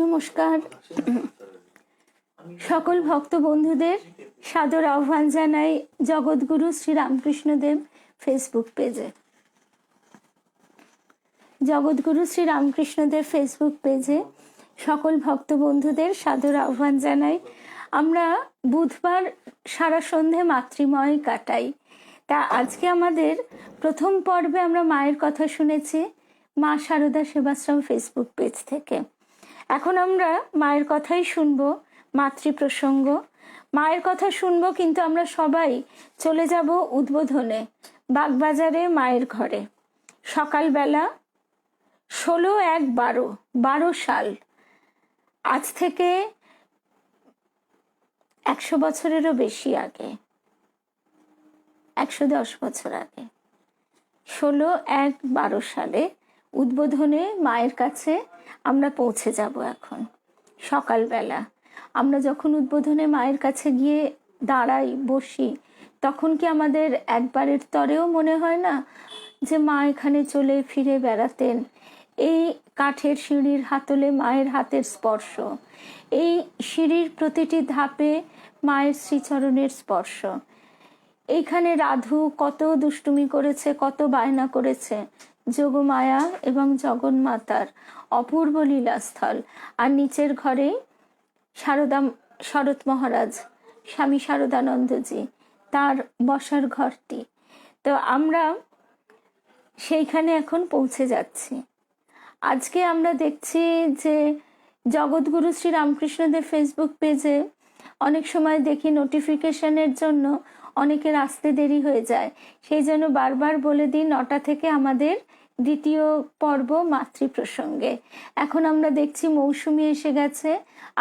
নমস্কার, সকল ভক্ত বন্ধুদের সাদর আহ্বান জানাই জগৎগুরু শ্রী রামকৃষ্ণদেব ফেসবুক পেজে। জগৎগুরু শ্রী রামকৃষ্ণদেব ফেসবুক পেজে সকল ভক্ত বন্ধুদের সাদর আহ্বান জানাই। আমরা বুধবার সারা সন্ধে মাতৃময় কাটাই। তা আজকে আমাদের প্রথম পর্বে আমরা মায়ের কথা শুনেছি মা শারদা সেবাশ্রম ফেসবুক পেজ থেকে। এখন আমরা মায়ের কথাই শুনবো, মাতৃ প্রসঙ্গ। মায়ের কথা শুনবো, কিন্তু আমরা সবাই চলে যাব উদ্বোধনে বাগবাজারে মায়ের ঘরে। সকালবেলা 16/1/12 সাল, আজ থেকে 100 বছরেরও বেশি আগে, 110 বছর আগে, 16/1/12 সালে উদ্বোধনে মায়ের কাছে আমরা পৌঁছে যাব। এখন সকালবেলা আমরা যখন উদ্বোধনে মায়ের কাছে গিয়ে দাঁড়াই, বসি, তখন কি আমাদের একবারের তরেও মনে হয় না যে মা এখানে চলে ফিরে বেড়াতেন? এই কাঠের সিঁড়ির হাতলে মায়ের হাতের স্পর্শ, এই সিঁড়ির প্রতিটি ধাপে মায়ের শ্রীচরণের স্পর্শ। এইখানে রাধু কত দুষ্টুমি করেছে, কত বায়না করেছে। যোগমায়া এবং জগন্মাতার অপূর্ব লীলাস্থল। আর নিচের ঘরে শরৎ মহারাজ, স্বামী শারদানন্দজি, তার বসার ঘরটি। তো আমরা সেইখানে এখন পৌঁছে যাচ্ছি। আজকে আমরা দেখছি যে জগৎগুরু শ্রী রামকৃষ্ণদেব ফেসবুক পেজে অনেক সময় দেখি নোটিফিকেশনের জন্য অনেকের আসতে দেরি হয়ে যায়। সেই জন্য বারবার বলে দিই, 9টা থেকে আমাদের দ্বিতীয় পর্ব মাতৃ প্রসঙ্গে। এখন আমরা দেখছি মৌসুমি এসে গেছে,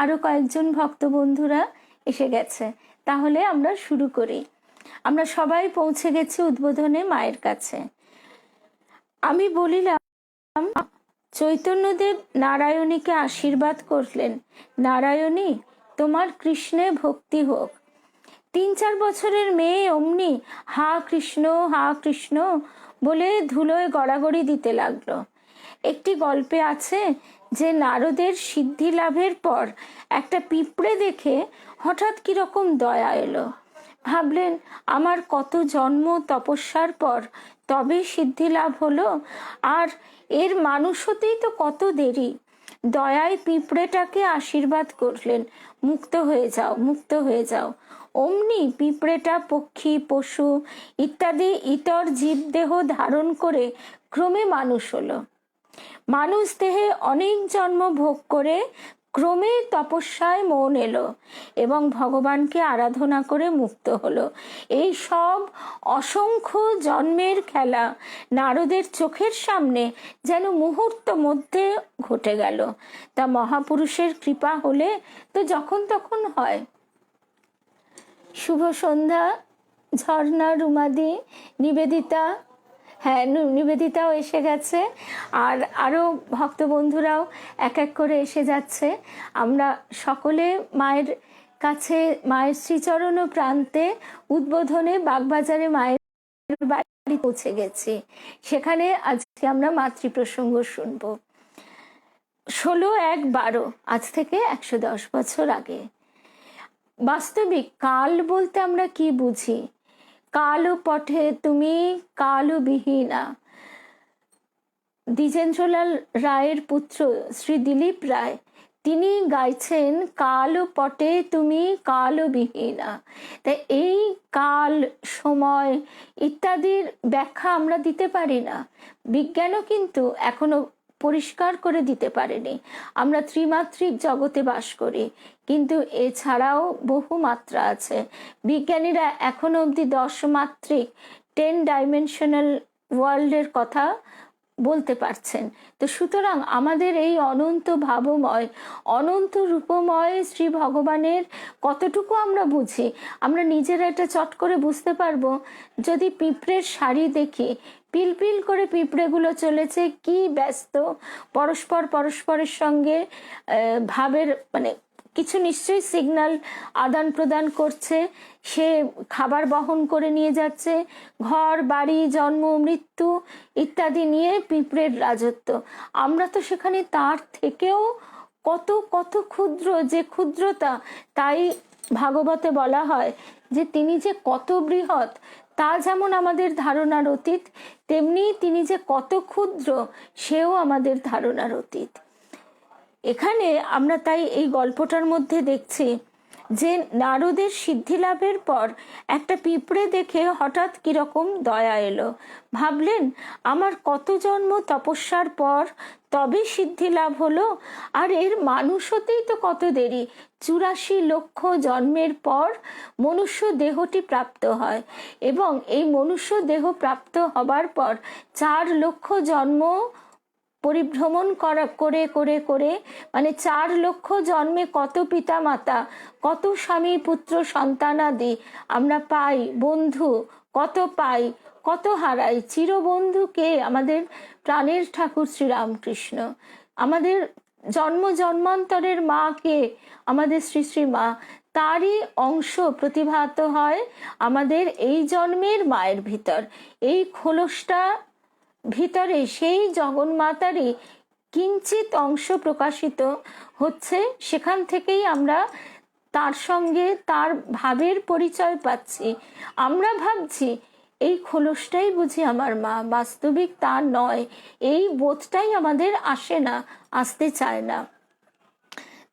আরো কয়েকজন ভক্ত বন্ধুরা এসে গেছে। তাহলে আমরা শুরু করি। আমরা সবাই পৌঁছে গেছি উদ্বোধনে মায়ের কাছে। আমি বলিলাম, চৈতন্যদেব নারায়ণীকে আশীর্বাদ করলেন, নারায়ণী তোমার কৃষ্ণে ভক্তি হোক। 3-4 বছরের মেয়ে অমনি হা কৃষ্ণ বলে ধুলোয় গড়াগড়ি দিতে লাগলো। একটি গল্পে আছে যে নারদের সিদ্ধি লাভের পর একটা পিঁপড়ে দেখে হঠাৎ কিরকম দয়া এলো। ভাবলেন, আমার কত জন্ম তপস্যার পর তবে সিদ্ধি লাভ হলো, আর এর মানুষ হতেই তো কত দেরি। দয়ায় পিঁপড়েটাকে আশীর্বাদ করলেন, মুক্ত হয়ে যাও। অমনি পিঁপড়েটা পক্ষী, পশু ইত্যাদি ইতর জীবদেহ ধারণ করে ক্রমে মানুষ হলো। মানুষ দেহে অনেক জন্ম ভোগ করে ক্রমে তপস্যায় মন এলো এবং ভগবানকে আরাধনা করে মুক্ত হলো। এই সব অসংখ্য জন্মের খেলা নারদের চোখের সামনে যেন মুহূর্ত মধ্যে ঘটে গেল। তা মহাপুরুষের কৃপা হলে তো যখন তখন হয়। শুভ সন্ধ্যা ঝর্ণা, রুমাদি, নিবেদিতা। হ্যাঁ, নিবেদিতাও এসে গেছে, আর আরও ভক্ত বন্ধুরাও এক এক করে এসে যাচ্ছে। আমরা সকলে মায়ের কাছে, মায়ের শ্রীচরণ প্রান্তে উদ্বোধনে বাগবাজারে মায়ের বাড়ি পৌঁছে গেছি। সেখানে আজকে আমরা মাতৃ প্রসঙ্গ শুনব। 16/1/12, আজ থেকে 110 বছর আগে। বাস্তবিক কাল বলতে আমরা কি বুঝি? কালো পথে তুমি কালো বিহীনা। দ্বিজেন্দ্রলাল রায়ের পুত্র শ্রী দিলীপ রায়, তিনি গাইছেন কালো পটে তুমি কালো বিহীনা। তাই এই কাল, সময় ইত্যাদির ব্যাখ্যা আমরা দিতে পারি না। বিজ্ঞানও কিন্তু এখনো পরিষ্কার করে দিতে পারেনি। আমরা ত্রিমাত্রিক জগতে বাস করি, কিন্তু এছাড়াও বহু মাত্রা আছে। বিজ্ঞানীরা এখনো অবধি 10 মাত্রিক 10 ডাইমেনশনাল ওয়ার্ল্ডের কথা বলতে পারছেন। তো সুতরাং আমাদের এই অনন্ত ভাবময়, অনন্ত রূপময় শ্রী ভগবানের কতটুকু আমরা বুঝি? আমরা নিজেরা এটা চট করে বুঝতে পারবো যদি পিঁপড়ের শাড়ি দেখি। পিলপিল করে পিঁপড়েগুলো চলেছে, কি ব্যস্ত, পরস্পরের সঙ্গে ভাবের কিছু নিশ্চয়ই সিগন্যাল আদান প্রদান করছে, সে খাবার বহন করে নিয়ে যাচ্ছে, ঘর বাড়ি জন্ম মৃত্যু ইত্যাদি নিয়ে পিঁপড়ের রাজত্ব। আমরা তো সেখানে তার থেকেও কত কত ক্ষুদ্র, যে ক্ষুদ্রতা, তাই ভাগবতে বলা হয় যে তিনি যে কত বৃহৎ তা যেমন আমাদের ধারণার অতীত, তেমনি তিনি যে কত ক্ষুদ্র সেও আমাদের ধারণার অতীত। এখানে আমরা তাই এই গল্পটার মধ্যে দেখছি যে নারদের সিদ্ধি লাভের পর একটা পিঁপড়ে দেখে হঠাৎ কিরকম দয়া এলো। ভাবলেন আমার কত জন্ম তপস্যার পর তবে সিদ্ধি লাভ হলো, আর এর মানুষ হতেই তো কত দেরি, 84 লক্ষ জন্মের পর মনুষ্য দেহটি প্রাপ্ত হয়, এবং এই মনুষ্য দেহ প্রাপ্ত হবার পর 4 লক্ষ জন্ম পরিভ্রমণ করে করে করে, মানে 4 লক্ষ জন্মে কত পিতা মাতা, কত স্বামী পুত্র সন্তানাদি আমরা পাই, বন্ধু কত পাই, কত হারাই। চিরবন্ধুকে আমাদের প্রাণের ঠাকুর শ্রীরামকৃষ্ণ, আমাদের জন্ম জন্মান্তরের মা কে, আমাদের শ্রী শ্রী মা, তারই অংশ প্রতিভাত হয় আমাদের এই জন্মের মায়ের ভিতর। এই খোলসটা ভিতরে সেই জগন্মাতারই কিঞ্চিত অংশ প্রকাশিত হচ্ছে, সেখান থেকেই আমরা তার সঙ্গে তার ভাবের পরিচয় পাচ্ছি। আমরা ভাবছি এই খোলসটাই বুঝি আমার মা, বাস্তবিক তা নয়। এই বোধটাই আমাদের আসে না, আসতে চায় না।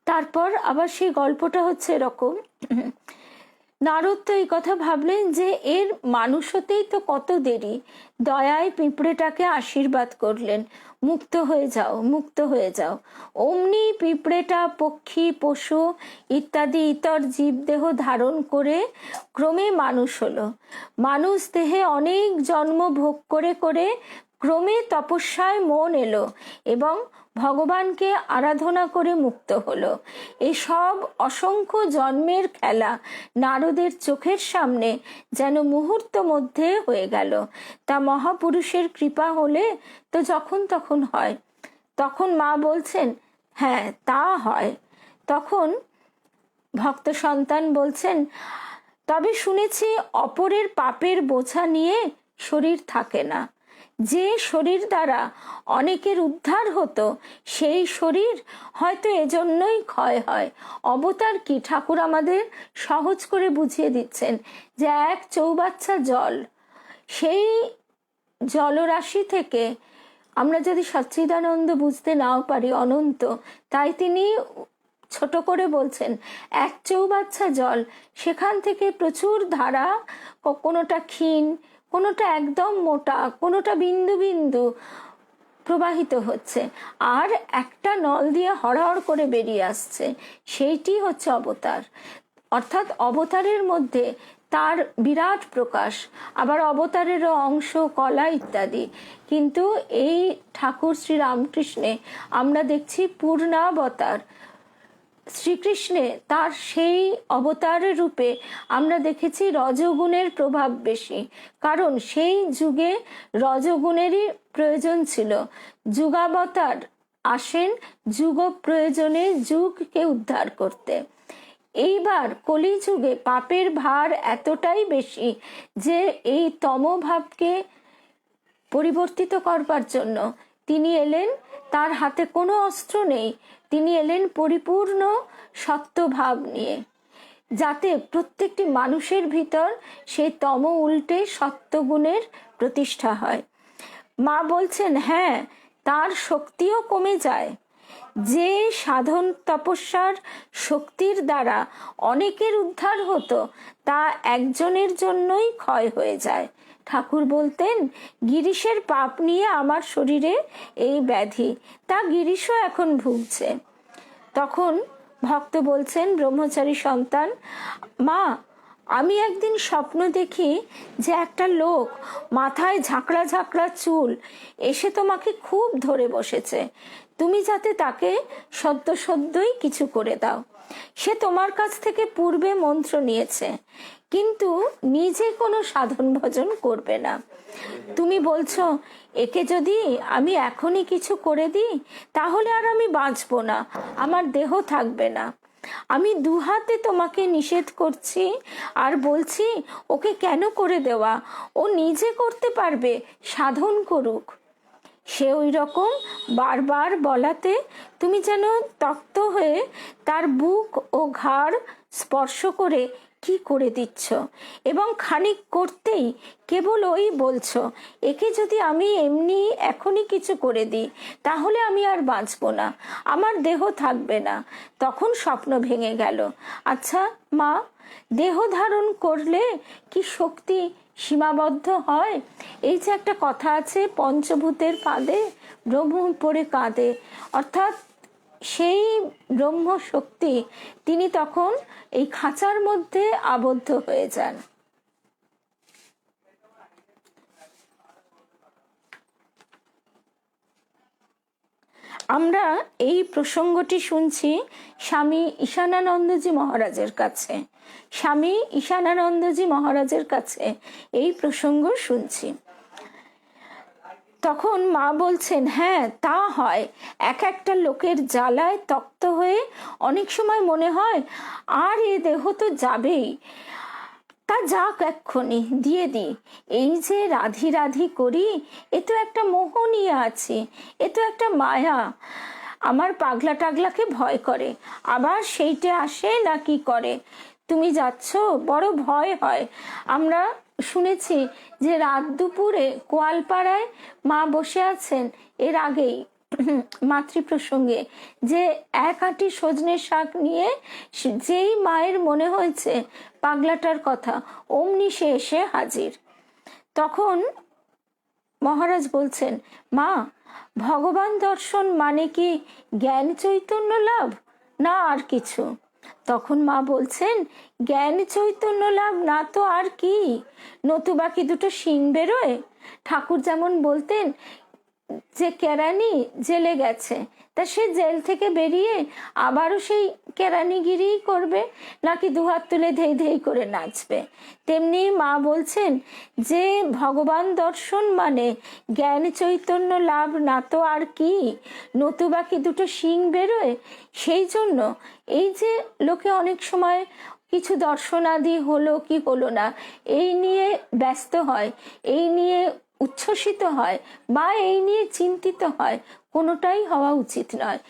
তারপর আবার সেই গল্পটা হচ্ছে এরকম, নারদ তো এই কথা ভাবলেন যে এর মানুষ হতেই তো কত দেরি, দয়ায় পিঁপড়েটাকে আশীর্বাদ করলেন, মুক্ত হয়ে যাও, মুক্ত হয়ে যাও। অমনি পিঁপড়েটা পক্ষী পশু ইত্যাদি ইতর জীবদেহ ধারণ করে ক্রমে মানুষ হলো। মানুষ দেহে অনেক জন্ম ভোগ করে করে ক্রমে তপস্যায় মন এলো এবং ভগবানকে আরাধনা করে মুক্ত হলো। এসব অসংখ্য জন্মের খেলা নারদের চোখের সামনে যেন মুহূর্ত মধ্যে হয়ে গেল। তা মহাপুরুষের কৃপা হলে তো যখন তখন হয়। তখন মা বলছেন হ্যাঁ তা হয়। তখন ভক্ত সন্তান বলছেন তবে শুনেছি অপরের পাপের বোঝা নিয়ে শরীর থাকে না, যে শরীর দ্বারা অনেকের উদ্ধার হতো সেই শরীর হয়তো এজন্যই ক্ষয় হয়। অবতার কি ঠাকুর আমাদের সহজ করে বুঝিয়ে দিচ্ছেন যে এক চৌবাচ্চা জল, সেই জলরাশি থেকে আমরা যদি সচ্চিদানন্দ বুঝতে নাও পারি অনন্ত, তাই তিনি ছোট করে বলছেন এক চৌবাচ্চা জল, সেখান থেকে প্রচুর ধারা, কোনোটা ক্ষীণ, কোনোটা একদম মোটা, কোনোটা বিন্দু বিন্দু প্রবাহিত হচ্ছে, আর একটা নল দিয়ে হড়হড় করে বেরিয়ে আসছে। সেইটি হচ্ছে অবতার। অর্থাৎ অবতারের মধ্যে তার বিরাট প্রকাশ, আবার অবতারেরও অংশ কলা ইত্যাদি। কিন্তু এই ঠাকুর শ্রী রামকৃষ্ণে আমরা দেখছি পূর্ণাবতার। শ্রীকৃষ্ণে তার সেই অবতারের রূপে আমরা দেখেছি রজগুণের প্রভাব বেশি, কারণ সেই যুগে রজগুণেরই প্রয়োজন ছিল। যুগাবতার আসেন যুগ প্রয়োজনে যুগকে উদ্ধার করতে। এইবার কলিযুগে পাপের ভার এতটাই বেশি যে এই তমভাবকে পরিবর্তিত করবার জন্য তিনি এলেন। তার হাতে কোনো অস্ত্র নেই, তিনি এলেন পরিপূর্ণ সত্যভাব নিয়ে, যাতে প্রত্যেকটি মানুষের ভিতর সেই তম উল্টে সত্যগুণের প্রতিষ্ঠা হয়। মা বলছেন হ্যাঁ তার শক্তিও কমে যায়। যে সাধন তপস্যার শক্তির দ্বারা অনেকের উদ্ধার হতো তা একজনের জন্যই ক্ষয় হয়ে যায়। ঠাকুর বলতেন গিরিশের পাপ নিয়ে আমার শরীরে এই ব্যাধি, তা গিরিশও এখন ভুগছে। তখন ভক্ত বলছেন ব্রহ্মচারী সন্তান, মা আমি একদিন স্বপ্ন দেখি যে একটা লোক মাথায় ঝাঁকড়া ঝাঁকড়া চুল এসে তোমাকে খুব ধরে বসেছে, তুমি যাতে তাকে সদ্য সদ্যই কিছু করে দাও। সে তোমার কাছ থেকে পূর্বে মন্ত্র নিয়েছে, কিন্তু নিজে কোনো সাধন ভজন করবে না। তুমি বলছো একে যদি আমি এখনই কিছু করে দিই তাহলে আর আমি বাঁচবো না, আমার দেহ থাকবে না। আমি দুহাতে তোমাকে নিষেধ করছি আর বলছি ওকে কেন করে দেওয়া, ও নিজে করতে পারবে, সাধন করুক। সে ওই রকম বারবার বলাতে তুমি যেন তপ্ত হয়ে তার বুক ও ঘাড় স্পর্শ করে কি করে দিচ্ছ, এবং খানিক করতেই কেবল ওই বলছো, একে যদি আমি এমনি এখনই কিছু করে দিই তাহলে আমি আর বাঁচবো না, আমার দেহ থাকবে না। তখন স্বপ্ন ভেঙে গেল। আচ্ছা মা, দেহ ধারণ করলে কি শক্তি সীমাবদ্ধ হয়? এই যে একটা কথা আছে, পঞ্চভূতের ফাঁদে ব্রহ্ম পড়ে কাঁদে, অর্থাৎ সেই ব্রহ্ম শক্তি তিনি তখন এই খাঁচার মধ্যে আবদ্ধ হয়ে যান। আমরা এই প্রসঙ্গটি শুনছি স্বামী ঈশানানন্দজি মহারাজের কাছে। স্বামী ঈশানানন্দজি মহারাজের কাছে এই প্রসঙ্গ শুনছি। তখন মা বলছেন, হ্যাঁ তা হয়, এক একটা লোকের জ্বালায় তপ্ত হয়ে অনেক সময় মনে হয় আর এ দেহ তো যাবেই, তা যাক এক্ষুনি দিয়ে দি। এই যে রাধি রাধি করি, এ তো একটা মোহ নিয়ে আছি, এ তো একটা মায়া। আমার পাগলা টাগলাকে ভয় করে, আবার সেইটা আসে না কি করে, তুমি যাচ্ছ, বড় ভয় হয়। আমরা শুনেছি যে রাত দুপুরে কোয়ালপাড়ায় মা বসে আছেন, এর আগেই মাতৃপ্রসঙ্গে, যে এক আঁটি সজনে শাক নিয়ে যেই মায়ের মনে হয়েছে পাগলাটার কথা, অমনি সে এসে হাজির। তখন মহারাজ বলছেন, মা ভগবান দর্শন মানে কি জ্ঞান চৈতন্য লাভ, না আর কিছু? তখন মা বলছেন, জ্ঞান চৈতন্য লাভ না তো আর কি, নতুবা কি দুটো শিং বেরোয়? ঠাকুর যেমন বলতেন যে কেরানি জেলে গেছে, তা সে জেল থেকে বেরিয়ে আবারও সেই কেরানিগিরি করবে, নাকি দুহাত তুলে ধেই ধেই করে নাচবে? তেমনি মা বলছেন যে ভগবান দর্শন মানে জ্ঞান চৈতন্য লাভ না তো আর কি, নতুবা কি দুটো শিং বেরোয়? সেই জন্য এই যে লোকে অনেক সময় কিছু দর্শনাদি হলো কি হলো না এই নিয়ে ব্যস্ত হয়, এই নিয়ে উচ্ছ্বসিত হয়, বা এই নিয়ে চিন্তিত হয়, কোনোটাই হওয়া উচিত নয়।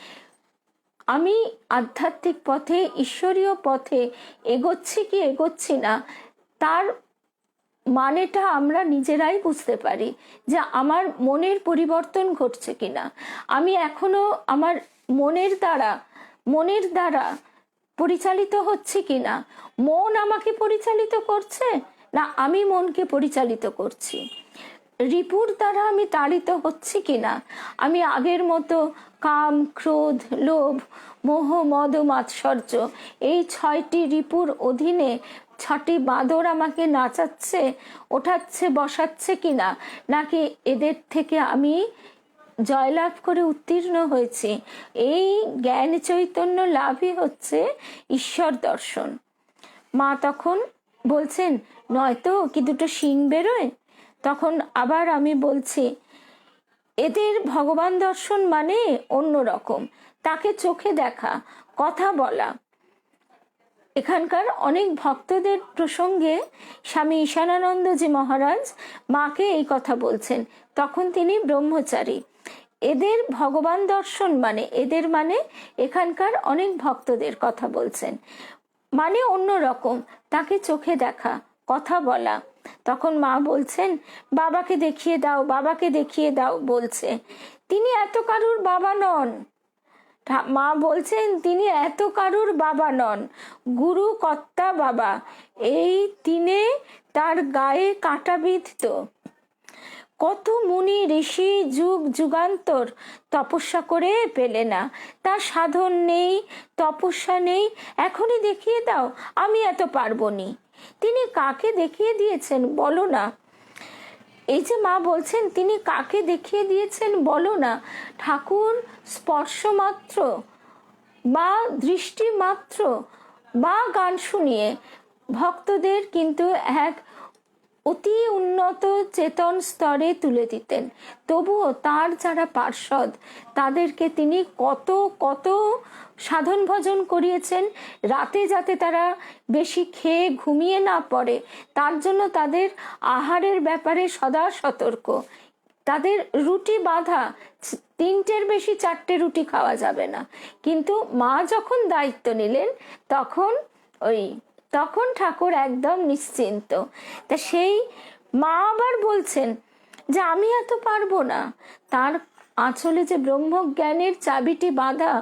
আমি আধ্যাত্মিক পথে, ঈশ্বরীয় পথে এগোচ্ছি কি এগোচ্ছি না, তার মানেটা আমরা নিজেরাই বুঝতে পারি, যে আমার মনের পরিবর্তন ঘটছে কিনা, আমি এখনো আমার মনের দ্বারা পরিচালিত হচ্ছে কিনা, মন আমাকে পরিচালিত করছে না আমি মনকে পরিচালিত করছি, রিপুর দ্বারা আমি তাড়িত হচ্ছি কিনা, আমি আগের মতো কাম ক্রোধ লোভ মোহ মদ মাৎসর্য এই 6টি রিপুর অধীনে 6টি বাঁদর আমাকে নাচাচ্ছে ওঠাচ্ছে বসাচ্ছে কিনা, নাকি এদের থেকে আমি জয়লাভ করে উত্তীর্ণ হয়েছি। এই জ্ঞান চৈতন্য লাভই হচ্ছে ঈশ্বর দর্শন। মা তখন বলছেন, নয়তো কি দুটো শিং বেরোয়? তখন আবার আমি বলছি, এদের ভগবান দর্শন মানে অন্য রকম, তাকে চোখে দেখা, কথা বলা। এখানকার অনেক ভক্তদের প্রসঙ্গে স্বামী ঈশানানন্দজি মহারাজ মাকে এই কথা বলছেন, তখন তিনি ব্রহ্মচারী। এদের ভগবান দর্শন মানে, এদের মানে এখানকার অনেক ভক্তদের কথা বলছেন, মানে অন্য রকম, তাকে চোখে দেখা, কথা বলা। তখন মা বলছেন, বাবাকে দেখিয়ে দাও, বাবাকে দেখিয়ে দাও বলছে। তিনি এত কারুর বাবা নন। মা বলছেন তিনি এত কারুর বাবা নন, গুরু কর্তা বাবা। এই তিনে তার গায়ে কাঁটা বিঁধত। কত মুনি ঋষি যুগ যুগান্তর তপস্যা করে পেলে না, তার সাধন নেই, তপস্যা নেই, এখনই দেখিয়ে দাও, আমি এত পারবো নি। তিনি কাকে দেখিয়ে দিয়েছেন বলো না? এই যে মা বলছেন তিনি কাকে দেখিয়ে দিয়েছেন বলো না? ঠাকুর স্পর্শ মাত্র বা দৃষ্টি মাত্র বা গান শুনিয়ে ভক্তদের কিন্তু এক অতি উন্নত চেতন স্তরে তুলে দিতেন। তবুও তার যারা পার্ষদ তাদেরকে তিনি কত কত সাধন ভজন করিয়েছেন, রাতে যাতে তারা বেশি খেয়ে ঘুমিয়ে না পড়ে তার জন্য তাদের আহারের ব্যাপারে সদা সতর্ক। তাদের রুটি বাঁধা, 3টের বেশি 4টে রুটি খাওয়া যাবে না। কিন্তু মা যখন দায়িত্ব নিলেন তখন ঠাকুর একদম নিশ্চিন্ত। তা সেই মা আবার বলছেন যে আমি এত পারবো না। তার আঁচলে যে ব্রহ্মজ্ঞানের চাবিটি বাঁধা,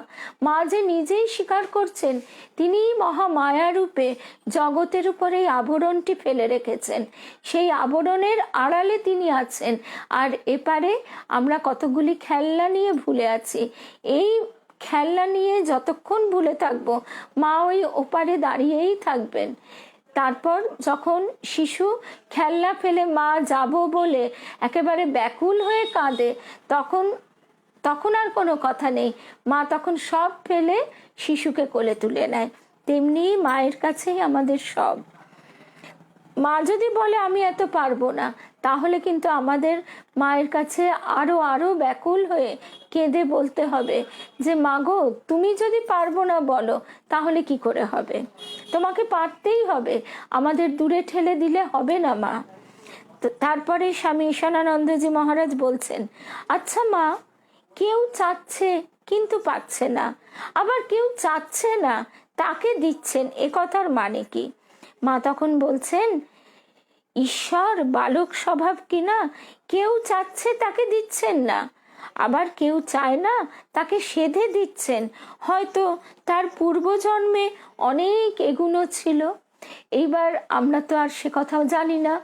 মা যে নিজেই স্বীকার করছেন তিনি মহামায়া রূপে জগতের উপরে এই আবরণটি ফেলে রেখেছেন, সেই আবরণের আড়ালে তিনি আছেন। আর এপারে আমরা কতগুলি খেলনা নিয়ে ভুলে আছি। এই খেলনা নিয়ে যতক্ষণ ভুলে থাকবো মা ওই ওপারে দাঁড়িয়েই থাকবেন। তারপর যখন শিশু খেলনা ফেলে মা যাব বলে একেবারে ব্যাকুল হয়ে কাঁদে, তখন আর কোনো কথা নেই, মা তখন সব ফেলে শিশুকে কোলে তুলে নেয়। তেমনি মায়ের কাছেই আমাদের সব। মা যদি বলে আমি এত পারবো না, তাহলে কিন্তু আমাদের মায়ের কাছে আরো আরো ব্যাকুল হয়ে কেঁদে বলতে হবে যে মা গো, তুমি যদি পারবো না বলো তাহলে কি করে হবে, তোমাকে পারতেই হবে, আমাদের দূরে ঠেলে দিলে হবে না মা। তারপরে স্বামী ঈশানানন্দজি মহারাজ বলছেন, আচ্ছা মা, কেউ চাচ্ছে কিন্তু পাচ্ছে না, আবার কেউ চাচ্ছে না তাকে দিচ্ছেন, এ কথার মানে কি? মা তখন বলছেন, ঈশ্বর বালক স্বভাব কিনা, কেউ চাচ্ছে তাকে দিচ্ছেন না, আবার কেউ চায় না তাকে সেধে দিচ্ছেন। হয়তো তার পূর্বজন্মে অনেক এগুলো ছিল। এইবার আমরা তো আর সে কথাও জানি না।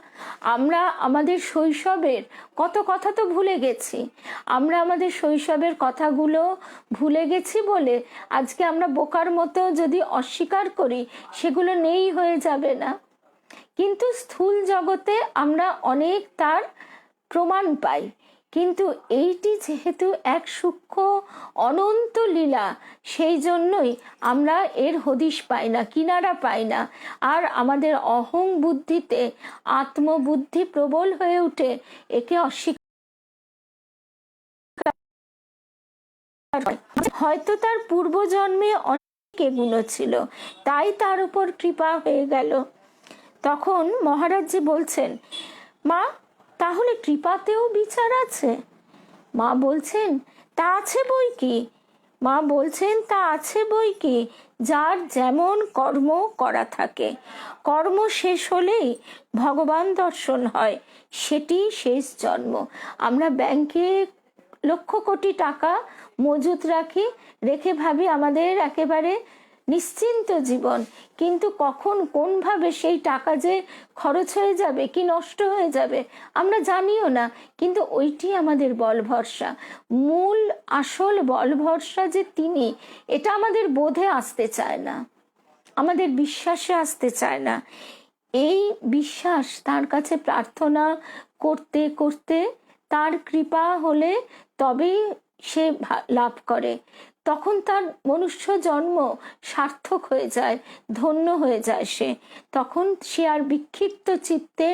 আমরা আমাদের শৈশবের কত কথা তো ভুলে গেছি। আমরা আমাদের শৈশবের কথাগুলো ভুলে গেছি বলে আজকে আমরা বোকার মতো যদি অস্বীকার করি সেগুলো নেই হয়ে যাবে না। কিন্তু স্থূল জগতে আমরা অনেক তার প্রমাণ পাই। কিন্তু এইটি যেহেতু এক সূক্ষ্ম অনন্ত লীলা, সেই জন্যই আমরা এর হদিশ পাই না, কিনারা পাই না। আর আমাদের অহং বুদ্ধিতে আত্মবুদ্ধি প্রবল হয়ে উঠে একে অস্বীকার, হয়তো তার পূর্বজন্মে অনেক এগুলো ছিল, তাই তার উপর কৃপা হয়ে গেল। তখন মহারাজজি বলছেন, মা তাহলে কৃপাতেও বিচার আছে? মা বলছেন, তা আছে বই কি। মা বলছেন, তা আছে বই কি, যার যেমন কর্ম করা থাকে, কর্ম শেষ হলেই ভগবান দর্শন হয়, সেটি শেষ জন্ম। আমরা ব্যাংকে লক্ষ কোটি টাকা মজুত রেখে ভাবি আমাদের একেবারে নিশ্চিন্ত জীবন, কিন্তু কখন কোনভাবে সেই টাকা যে খরচ হয়ে যাবে কি নষ্ট হয়ে যাবে আমরা জানিও না। কিন্তু ওইটি আমাদের বল ভরসা, মূল আসল বল ভরসা যে তিনি, এটা আমাদের বোধে আসতে চায় না, আমাদের বিশ্বাসে আসতে চায় না। এই বিশ্বাস তার কাছে প্রার্থনা করতে করতে তার কৃপা হলে তবেই সে লাভ করে। তখন তার মনুষ্য জন্ম সার্থক হয়ে যায়, ধন্য হয়ে যায় সে। তখন সে আর বিক্ষিপ্ত চিত্তে,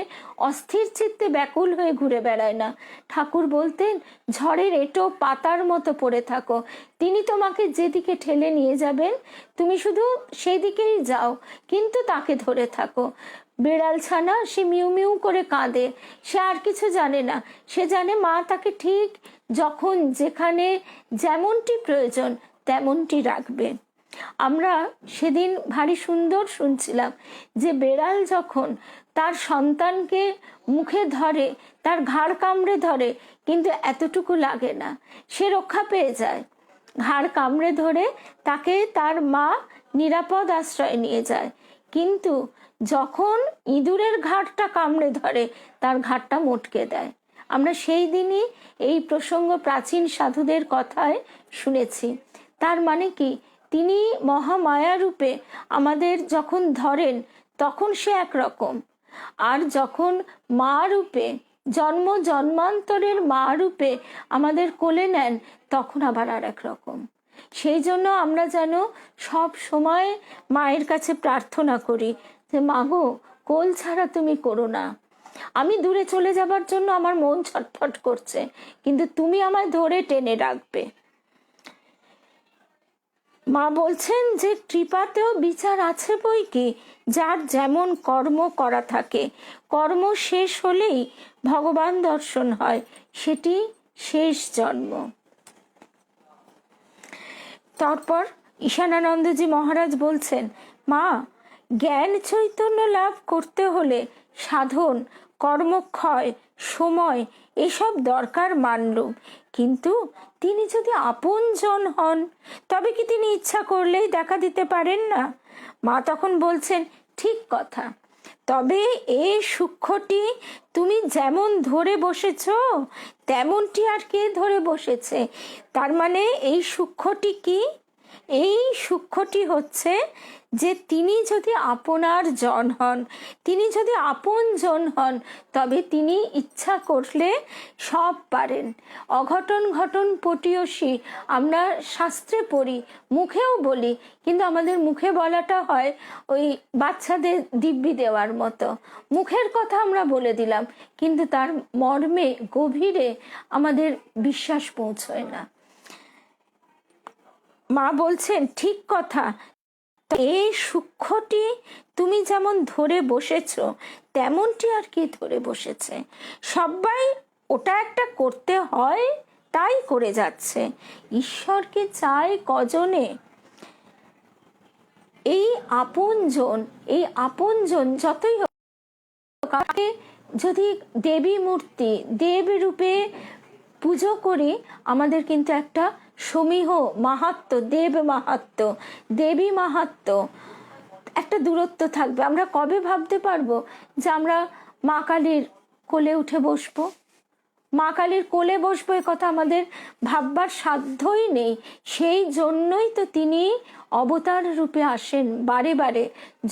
অস্থির চিত্তে ব্যাকুল হয়ে ঘুরে বেড়ায় না। ঠাকুর বলতেন, ঝড়ের এঁটো পাতার মতো পড়ে থাকো, তিনি তোমাকে যেদিকে ঠেলে নিয়ে যাবেন তুমি শুধু সেই দিকেই যাও, কিন্তু তাকে ধরে থাকো। বেড়াল ছানা সে মিউ মিউ করে কাঁদে, সে আর কিছু জানে না, সে জানে মা তাকে ঠিক যখন যেখানে যেমনটি প্রয়োজন তেমনটি রাখবে। আমরা সেদিন ভারী সুন্দর শুনছিলাম যে বেড়াল যখন তার সন্তানকে মুখে ধরে, তার ঘাড় কামড়ে ধরে, কিন্তু এতটুকু লাগে না, সে রক্ষা পেয়ে যায়। ঘাড় কামড়ে ধরে তাকে তার মা নিরাপদ আশ্রয় নিয়ে যায়। কিন্তু যখন ইঁদুরের ঘাড়টা কামড়ে ধরে তার ঘাড়টা মটকে দেয়। আমরা সেই দিনই এই প্রসঙ্গ প্রাচীন সাধুদের কথায় শুনেছি। তার মানে কি, তিনি মহামায়া রূপে আমাদের যখন ধরেন তখন সে একরকম, আর যখন মা রূপে জন্ম জন্মান্তরের মা রূপে আমাদের কোলে নেন তখন আবার আর এক রকম। সেই জন্য আমরা যেন সব সময় মায়ের কাছে প্রার্থনা করি যে মাগো, কোল ছাড়া তুমি করো না, আমি দূরে চলে যাবার জন্য আমার মন ছটফট করছে, কিন্তু তুমি আমায় ধরে টেনে রাখবে। মা বলছেন যে কৃপাতেও বিচার আছে বই কি, যার যেমন কর্ম করা থাকে, কর্ম শেষ হলেই ভগবান দর্শন হয়, সেটি শেষ জন্ম। তারপর ঈশানানন্দজি মহারাজ বলছেন, মা জ্ঞান চৈতন্য লাভ করতে হলে সাধন, কর্মক্ষয়, সময় এসব দরকার মানলুম, কিন্তু তিনি যদি আপনজন হন তবে কি তিনি ইচ্ছা করলেই দেখা দিতে পারেন না? মা তখন বলছেন, ঠিক কথা, তবে এই সূক্ষ্মটি তুমি যেমন ধরে বসেছ তেমনটি আর কে ধরে বসেছে? তার মানে এই সূক্ষ্মটি কি? এই সূক্ষ্মটি হচ্ছে যে তিনি যদি আপনার জন হন, তিনি যদি আপন জন হন, তবে তিনি ইচ্ছা করলে সব পারেন। অঘটন ঘটন পটীয়সী আমরা শাস্ত্রে পড়ি, মুখেও বলি, কিন্তু আমাদের মুখে বলাটা হয় ওই বাচ্চাদের দিব্যি দেওয়ার মতো। মুখের কথা আমরা বলে দিলাম, কিন্তু তার মর্মে গভীরে আমাদের বিশ্বাস পৌঁছয় না। মা বলছেন, ঠিক কথা, এই সূক্ষ্মটি তুমি যেমন ধরে বসেছ তেমনটি আর কি ধরে বসেছে? সবাই ওটা একটা করতে হয় তাই করে যাচ্ছে। ঈশ্বরকে চায় কজনে? এই আপনজন যতই হোক, কাকে যদি দেবী মূর্তি দেব রূপে পুজো করি, আমাদের কিন্তু একটা সমীহ মাহাত্ম, দেব মাহাত্ম, দেবী মাহাত্ম, একটা দূরত্ব থাকবে। আমরা কবে ভাবতে পারবো যে আমরা মা কালীর কোলে উঠে বসবো? মা কালীর কোলে বসবো এ কথা আমাদের ভাববার সাধ্যই নেই। সেই জন্যই তো তিনি অবতার রূপে আসেন বারে বারে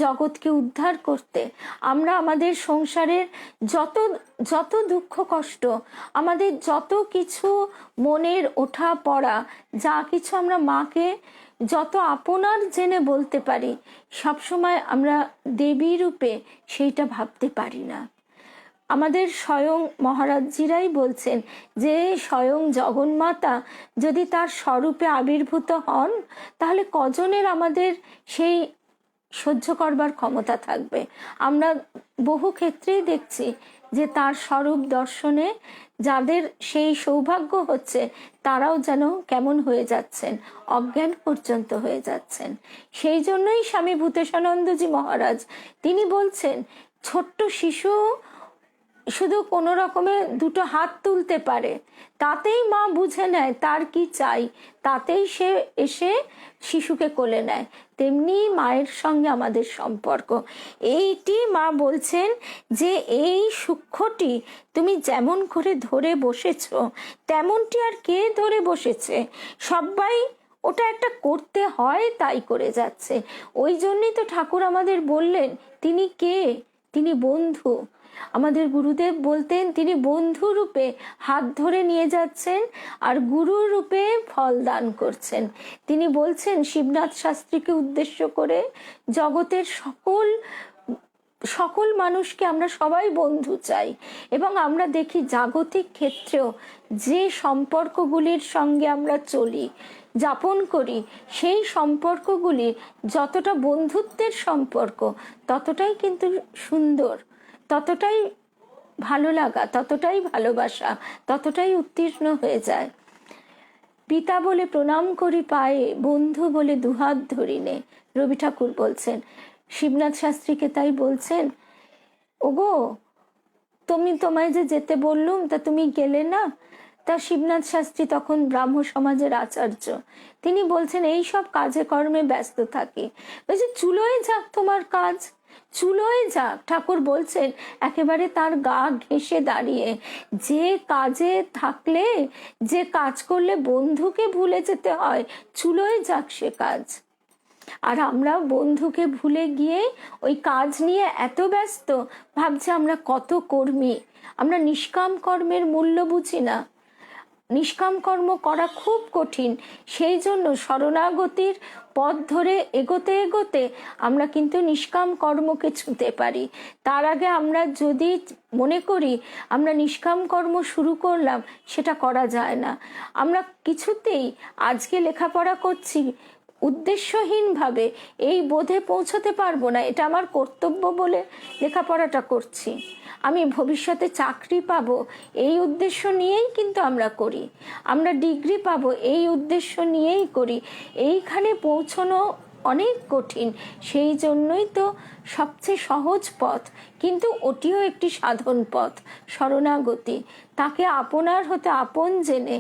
জগৎকে উদ্ধার করতে। আমরা আমাদের সংসারের যত যত দুঃখ কষ্ট, আমাদের যত কিছু মনের ওঠা পড়া, যা কিছু আমরা মাকে যত আপনার জেনে বলতে পারি, সবসময় আমরা দেবী রূপে সেইটা ভাবতে পারি না। আমাদের স্বয়ং মহারাজজিরাই বলছেন যে স্বয়ং জগন্মাতা যদি তার স্বরূপে আবির্ভূত হন, তাহলে কজনের আমাদের সেই সহ্য করবার ক্ষমতা থাকবে? আমরা বহু ক্ষেত্রেই দেখছি যে তার স্বরূপ দর্শনে যাদের সেই সৌভাগ্য হচ্ছে, তারাও যেন কেমন হয়ে যাচ্ছেন, অজ্ঞান পর্যন্ত হয়ে যাচ্ছেন। সেই জন্যই স্বামী ভূতেশানন্দজি মহারাজ তিনি বলছেন, ছোট্ট শিশু শুধু কোনো রকমে দুটো হাত তুলতে পারে, তাতেই মা বুঝে নেয় তার কি চাই, তাতেই সে এসে শিশুকে কোলে নেয়। তেমনি মায়ের সঙ্গে আমাদের সম্পর্ক। এইটি মা বলছেন যে এই সূক্ষ্মটি তুমি যেমন করে ধরে বসেছ তেমনটি আর কে ধরে বসেছে? সবাই ওটা একটা করতে হয় তাই করে যাচ্ছে। ওই জন্যই তো ঠাকুর আমাদের বললেন, তিনি কে? তিনি বন্ধু। আমাদের গুরুদেব বলতেন তিনি বন্ধু রূপে হাত ধরে নিয়ে যাচ্ছেন আর গুরু রূপে ফল দান করছেন। তিনি বলছেন শিবনাথ শাস্ত্রীকে উদ্দেশ্য করে, জগতের সকল মানুষকে আমরা সবাই বন্ধু চাই। এবং আমরা দেখি জাগতিক ক্ষেত্রেও যে সম্পর্কগুলির সঙ্গে আমরা চলি, যাপন করি, সেই সম্পর্কগুলি যতটা বন্ধুত্বের সম্পর্ক, ততটাই কিন্তু সুন্দর, ততটাই ভালো লাগা, ততটাই ভালোবাসা, ততটাই উত্তীর্ণ হয়ে যায়। পিতা বলে প্রণাম করি পায়ে, বন্ধু বলে দুহাত ধরিনে, রবি ঠাকুর বলছেন। শিবনাথ শাস্ত্রীকে তাই বলছেন, ওগো তোমায় যে যেতে বললুম তা তুমি গেলে না। তা শিবনাথ শাস্ত্রী তখন ব্রাহ্ম সমাজের আচার্য, তিনি বলছেন এই সব কাজে কর্মে ব্যস্ত থাকি। বলছে চুলোয় যাক তোমার কাজ, চুলোয় যাক। ঠাকুর বলছেন একেবারে তার গা ঘেঁষে দাঁড়িয়ে, যে কাজে থাকলে, যে কাজ করলে বন্ধুকে ভুলে যেতে হয়, চুলোয় যাক সে কাজ। আর আমরা বন্ধুকে ভুলে গিয়ে ওই কাজ নিয়ে এত ব্যস্ত, ভাবছি আমরা কত কর্মী, আমরা নিষ্কাম কর্মের মূল্য বুঝি না। নিষ্কাম কর্ম করা খুব কঠিন। সেই জন্য শরণাগতির পথ ধরে এগোতে এগোতে আমরা কিন্তু নিষ্কাম কর্মকে ছুঁতে পারি। তার আগে আমরা যদি মনে করি আমরা নিষ্কাম কর্ম শুরু করলাম, সেটা করা যায় না। আমরা কিছুতেই আজকে লেখাপড়া করছি উদ্দেশ্যহীনভাবে এই বোধে পৌঁছতে পারবো না এটা আমার কর্তব্য বলে লেখাপড়াটা করছি, আমি ভবিষ্যতে চাকরি পাবো এই উদ্দেশ্য নিয়েই কিন্তু আমরা করি, আমরা ডিগ্রি পাবো এই উদ্দেশ্য নিয়েই করি। এইখানে পৌঁছানো অনেক কঠিন, সেই জন্যই তো সবচেয়ে সহজ পথ, কিন্তু ওটিও একটি সাধন পথ, শরণাগতি। তাকে আপনার হতে আপন জেনে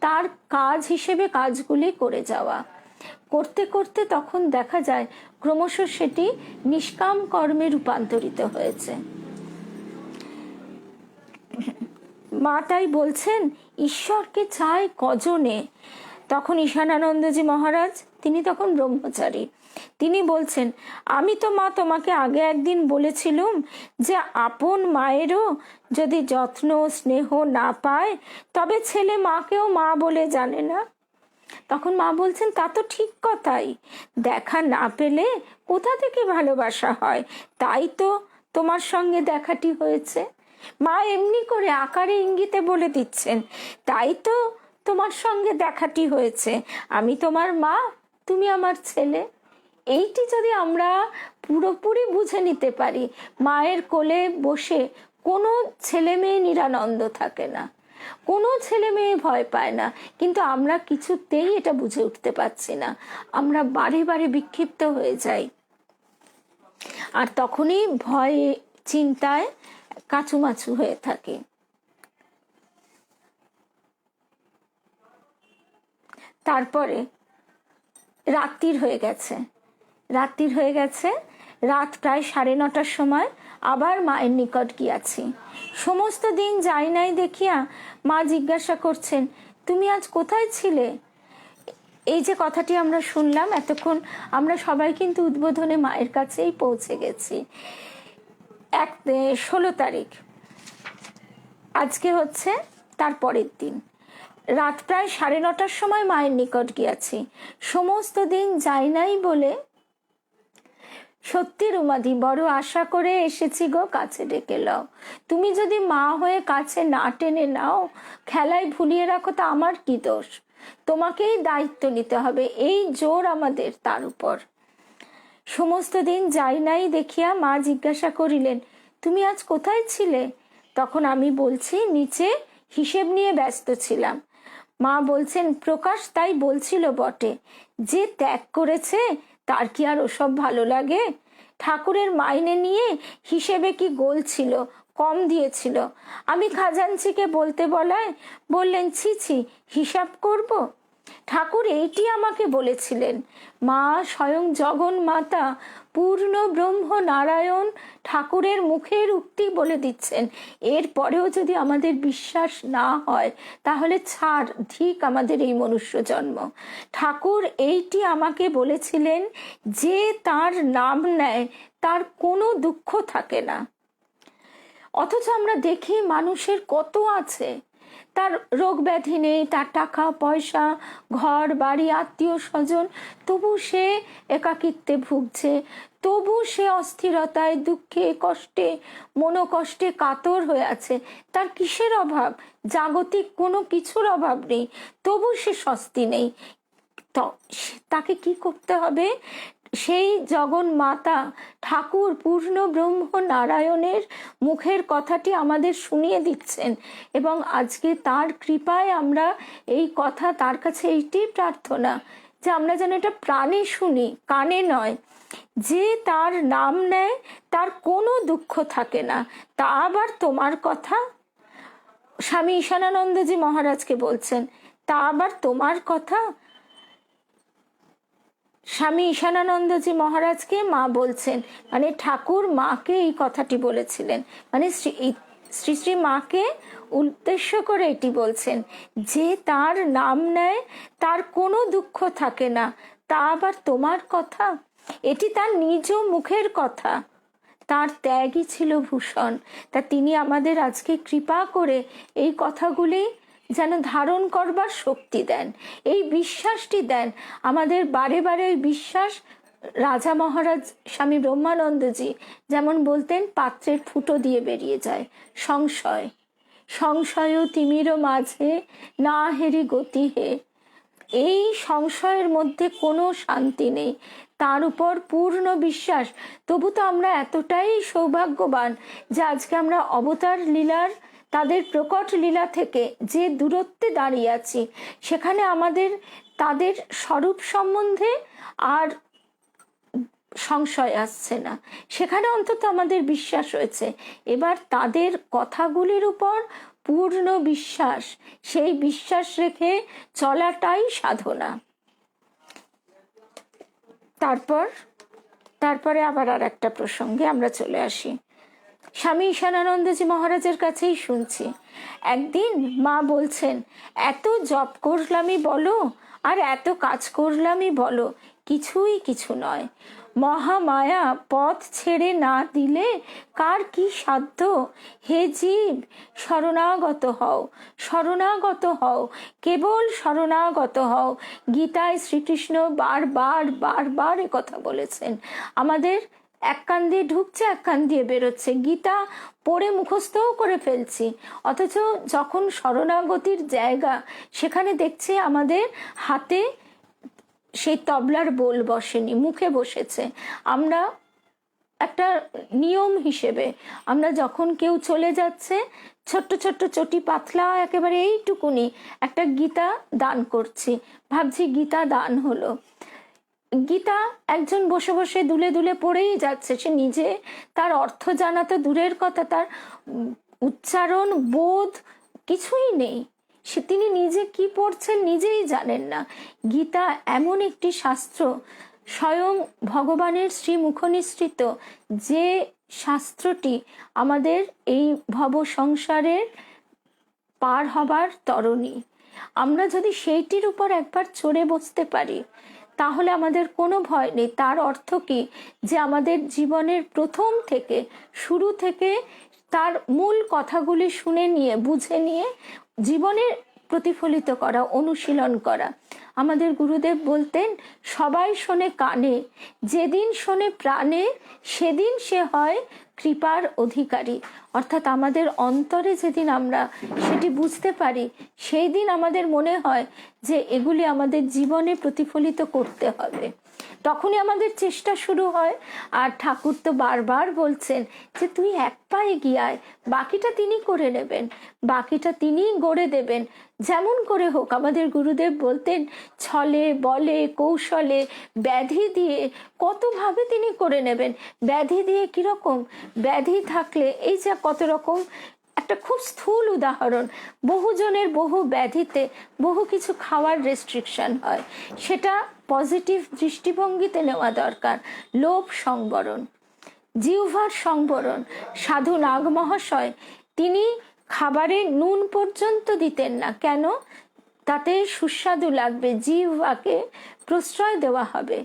তার কাজ হিসেবে কাজগুলি করে যাওয়া। করতে করতে তখন দেখা যায় ক্রমশ সেটি নিষ্কাম কর্মে রূপান্তরিত হয়েছে। মা তাই বলছেন, ঈশ্বরকে চায় কজনে। তখন ঈশানানন্দজি মহারাজ, তিনি তখন ব্রহ্মচারী, তিনি বলছেন, আমি তো মা তোমাকে আগে একদিন বলেছিলুম যে আপন মায়েরও যদি যত্ন স্নেহ না পায় তবে ছেলে মাকেও মা বলে জানে না। তখন মা বলছেন, তা তো ঠিক কথাই, দেখা না পেলে কোথা থেকে ভালোবাসা হয়, তাই তো তোমার সঙ্গে দেখাটি হয়েছে। মা এমনি করে আকারে ইঙ্গিতে বলে দিচ্ছেন, তাই তো তোমার সঙ্গে দেখাটি হয়েছে, আমি তোমার মা, তুমি আমার ছেলে। এইটি যদি আমরা পুরোপুরি বুঝে নিতে পারি, মায়ের কোলে বসে কোনো ছেলে মেয়ে নিরানন্দ থাকে না, কোনো ছেলে মেয়ে ভয় পায় না, কিন্তু আমরা কিছুতেই এটা বুঝে উঠতে পারছি না, আমরা বারে বারে বিক্ষিপ্ত হয়ে যাই, আর তখনই ভয়ে চিন্তায় কাচুমাচু হয়ে থাকে। তারপরে রাত্রির হয়ে গেছে, রাত প্রায় 9:30টার সময় আবার মায়ের নিকট গিয়াছি। সমস্ত দিন যাই নাই দেখিয়া মা জিজ্ঞাসা করছেন, তুমি আজ কোথায় ছিলে? এই যে কথাটি আমরা শুনলাম এতক্ষণ, আমরা সবাই কিন্তু উদ্বোধনে মায়ের কাছেই পৌঁছে গেছি। 16 তারিখ, আজকে হচ্ছে তার পরের দিন, রাত প্রায় 9:30টার সময় মায়ের নিকট গিয়াছি। সমস্ত দিন যাই নাই বলে সত্যি রুমাদি, বড় আশা করে এসেছি গো, কাছে ডেকে লও। তুমি যদি মা হয়ে কাছে না টেনে নাও, খেলায় ভুলিয়ে রাখো, তা আমার কি দোষ? তোমাকেই দায়িত্ব নিতে হবে, এই জোর আমাদের তার উপর। সমস্ত দিন যাই নাই দেখিয়া মা জিজ্ঞাসা করিলেন, তুমি আজ কোথায় ছিলে? তখন আমি বলছি, নিচে হিসেব নিয়ে ব্যস্ত ছিলাম। মা বলছেন, প্রকাশ তাই বলছিল বটে, যে ত্যাগ করেছে তার কি আর ওসব ভালো লাগে? ঠাকুরের মাইনে নিয়ে হিসেবে কি গোল ছিল, কম দিয়েছিল। আমি খাজাঞ্চিকে বলতে বলায় বললেন, ছি ছি, হিসাব করব? ঠাকুর এইটি আমাকে বলেছিলেন। মা স্বয়ং জগন মাতা পূর্ণ ব্রহ্ম নারায়ণ ঠাকুরের মুখের উক্তি বলে দিচ্ছেন। এর পরেও যদি আমাদের বিশ্বাস না হয়, তাহলে ছাড়, ঠিক আমাদের এই মনুষ্য জন্ম। ঠাকুর এইটি আমাকে বলেছিলেন, যে তার নাম নেয় তার কোনো দুঃখ থাকে না। অথচ আমরা দেখি মানুষের কত আছে, তার রোগ ব্যাধি নেই, তার টাকা পয়সা, ঘর বাড়ি, আত্মীয় স্বজন, তবু সে একাকিত্বে ভুগছে, তবু সে অস্থিরতায়, দুঃখে, কষ্টে, মনোকষ্টে কাতর হয়ে আছে। তার কিসের অভাব? জাগতিক কোনো কিছুর অভাব নেই, তবু সে স্বস্তি নেই। তো তাকে কি করতে হবে? সেই জগন মাতা ঠাকুর পূর্ণ ব্রহ্ম নারায়ণের মুখের কথাটি আমাদের শুনিয়ে দিচ্ছেন, এবং আজকে তার কৃপায় আমরা এই কথা, তার কাছে এইটি প্রার্থনা যে আমরা যেন এটা প্রাণে শুনি, কানে নয়। যে তার নাম নেয় তার কোনো দুঃখ থাকে না, তা আবার তোমার কথা? স্বামী ঈশানানন্দজি মহারাজকে বলছেন, তা আবার তোমার কথা? স্বামী ঈশানানন্দজি মহারাজকে মা বলছেন, মানে ঠাকুর মাকে এই কথাটি বলেছিলেন, মানে শ্রী শ্রী মাকে উদ্দেশ্য করে এটি বলছেন, যে তার নাম নেয় তার কোনো দুঃখ থাকে না, তা আবার তোমার কথা? এটি তার নিজ মুখের কথা। তার ত্যাগই ছিল ভূষণ। তা তিনি আমাদের আজকে কৃপা করে এই কথাগুলি যেন ধারণ করবার শক্তি দেন, এই বিশ্বাসটি দেন আমাদের। বারে বারে ওই বিশ্বাস, রাজা মহারাজ স্বামী ব্রহ্মানন্দজি যেমন বলতেন, পাত্রের ফুটো দিয়ে বেরিয়ে যায় সংশয়। সংশয় তিমির মাঝে না হেরি গতি হে। এই সংশয়ের মধ্যে কোনো শান্তি নেই, তার উপর পূর্ণ বিশ্বাস। তবু তো আমরা এতটাই সৌভাগ্যবান যে আজকে আমরা অবতার লীলার, তাদের প্রকট লীলা থেকে যে দূরত্বে দাঁড়িয়ে আছি, সেখানে আমাদের তাদের স্বরূপ সম্বন্ধে আর সংশয় আসছে না, সেখানে অন্তত আমাদের বিশ্বাস হয়েছে। এবার তাদের কথাগুলির উপর পূর্ণ বিশ্বাস, সেই বিশ্বাস রেখে চলাটাই সাধনা। তারপরে আবার আর একটা প্রসঙ্গে আমরা চলে আসি। স্বামী ঈশানানন্দজি মহারাজের কাছেই শুনছি, একদিন মা বলছেন, এত জপ করলামই বলো আর এত কাজ করলামই বলো, কিছুই কিছু নয়। মহামায়া পথ ছেড়ে না দিলে কার কি সাধ্য? হে জীব, শরণাগত হও, শরণাগত হও, কেবল শরণাগত হও। গীতায় শ্রীকৃষ্ণ বারবার বারবার কথা বলেছেন। আমাদের এক কান দিয়ে ঢুকছে, এক কান দিয়ে বেরোচ্ছে, গীতা পড়ে মুখস্থও করে ফেলছি, অথচ যখন শরণাগতির জায়গা, সেখানে দেখছি আমাদের হাতে সেই তবলার বোল বসেনি, মুখে বসেছে। আমরা একটা নিয়ম হিসেবে, আমরা যখন কেউ চলে যাচ্ছে, ছোট্ট ছোট্ট চটি পাতলা একেবারে এইটুকুনি একটা গীতা দান করছি, ভাবছি গীতা দান হলো। গীতা একজন বসে বসে দুলে দুলে পড়েই যাচ্ছে, সে নিজে তার অর্থ জানা তো দূরের কথা, তার উচ্চারণ বোধ কিছুই নেই, সে তিনি নিজে কি পড়ছেন নিজেই জানেন না। গীতা এমন একটি শাস্ত্র, স্বয়ং ভগবানের শ্রীমুখ নিঃসৃত, যে শাস্ত্রটি আমাদের এই ভব সংসারের পার হবার তরণী। আমরা যদি সেইটির উপর একবার চড়ে বসতে পারি, তাহলে আমাদের কোনো ভয় নেই। তার অর্থ কি? যে আমাদের জীবনের প্রথম থেকে, শুরু থেকে তার মূল কথাগুলি শুনে নিয়ে, বুঝে নিয়ে জীবনে প্রতিফলিত করা, অনুশীলন করা। আমাদের গুরুদেব বলতেন, সবাই শোনে কানে, যেদিন শোনে প্রাণে, সেদিন সে হয় কৃপার অধিকারী। অর্থাৎ আমাদের অন্তরে যেদিন আমরা সেটি বুঝতে পারি, সেই দিন আমাদের মনে হয় যে এগুলি আমাদের জীবনে প্রতিফলিত করতে হবে, তখনই আমাদের চেষ্টা শুরু হয়। আর ঠাকুর তো বারবার বলছেন যে তুই এক পা এগিয়ে আয়, বাকিটা তিনি করে নেবেন, বাকিটা তিনিই গড়ে দেবেন। যেমন করে হোক, আমাদের গুরুদেব বলতেন, ছলে বলে কৌশলে ব্যাধি দিয়ে কতভাবে তিনি করে নেবেন। ব্যাধি দিয়ে কিরকম? ব্যাধি থাকলে এই যে কত রকম, একটা খুব স্থূল উদাহরণ, বহুজনের বহু ব্যাধিতে বহু কিছু খাওয়ার রেস্ট্রিকশন হয়, সেটা পজিটিভ দৃষ্টিভঙ্গিতে নেওয়া দরকার। লোভ সংবরণ, জিহ্বার সংবরণ। সাধু নাগ মহাশয় তিনি খাবারে নুন পর্যন্ত দিতেন না, কেন? তাতে সুস্বাদু লাগবে, জিহ্বাকে প্রশ্রয় দেওয়া হবে।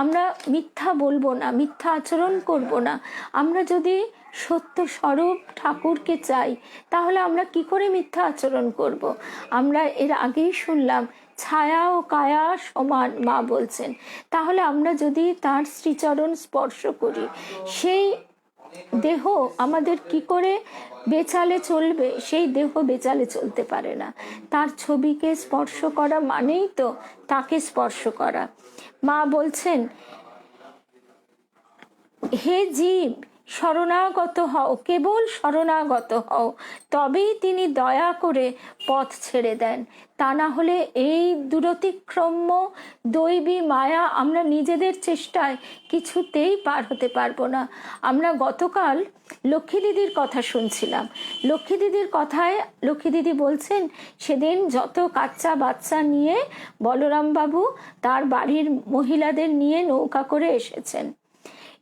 আমরা মিথ্যা বলবো না, মিথ্যা আচরণ করব না। আমরা যদি সত্য স্বরূপ ঠাকুরকে চাই, তাহলে আমরা কি করে মিথ্যা আচরণ করব? আমরা এর আগেই শুনলাম, ছায়া ও কায়া সমান, মা বলছেন। তাহলে আমরা যদি তার শ্রীচরণ স্পর্শ করি, সেই দেহ আমাদের কি করে বেচালে চলবে? সেই দেহ বেচালে চলতে পারে না। তার ছবিকে স্পর্শ করা মানেই তো তাকে স্পর্শ করা। মা বলছেন, হে জীব, শরণাগত হও, কেবল শরণাগত হও, তবেই তিনি দয়া করে পথ ছেড়ে দেন। তা না হলে এই দূরতিক্রম্য দৈবী মায়া আমরা নিজেদের চেষ্টায় কিছুতেই পার হতে পারবো না। আমরা গতকাল লক্ষ্মী দিদির কথা শুনছিলাম। লক্ষ্মী দিদির কথায় লক্ষ্মী দিদি বলছেন, সেদিন যত কাচ্চা বাচ্চা নিয়ে বলরাম বাবু তার বাড়ির মহিলাদের নিয়ে নৌকা করে এসেছেন।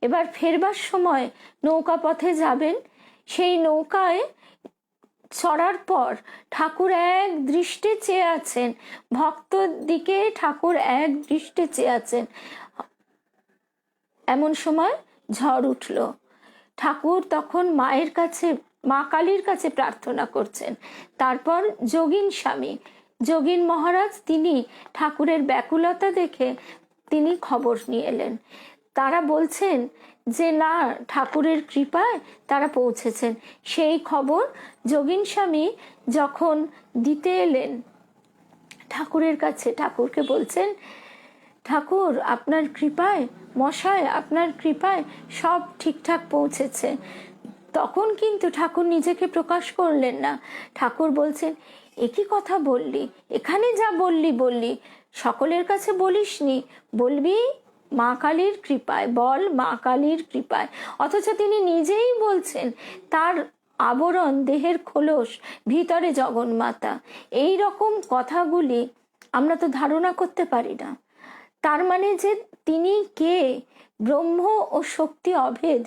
এবার ফেরবার সময় নৌকা পথে যাবেন, সেই নৌকায় চড়ার পর ঠাকুর এক দৃষ্টে চেয়ে আছেন, ভক্ত দিকে ঠাকুর এক দৃষ্টে চেয়ে আছেন। এমন সময় ঝড় উঠল। ঠাকুর তখন মায়ের কাছে মা কালীর কাছে প্রার্থনা করছেন। তারপর যোগিন স্বামী, যোগিন মহারাজ, তিনি ঠাকুরের ব্যাকুলতা দেখে তিনি খবর নিয়ে এলেন। তারা বলছেন যে না, ঠাকুরের কৃপায় তারা পৌঁছেছেন। সেই খবর যোগিন স্বামী যখন দিতে এলেন ঠাকুরের কাছে, ঠাকুরকে বলছেন, ঠাকুর আপনার কৃপায়, মশাই আপনার কৃপায় সব ঠিকঠাক পৌঁছেছে। তখন কিন্তু ঠাকুর নিজেকে প্রকাশ করলেন না। ঠাকুর বলছেন, একই কথা বললি, এখানে যা বললি বললি, সকলের কাছে বলিসনি, বলবি মা কালীর কৃপায়, বল মা কালীর কৃপায়। অথচ তিনি নিজেই বলছেন তার আবরণ, দেহের খোলস, ভিতরে জগন্মাতা। এই রকম কথাগুলি আমরা তো ধারণা করতে পারি না। তার মানে যে তিনি কে, ব্রহ্ম ও শক্তি অভেদ,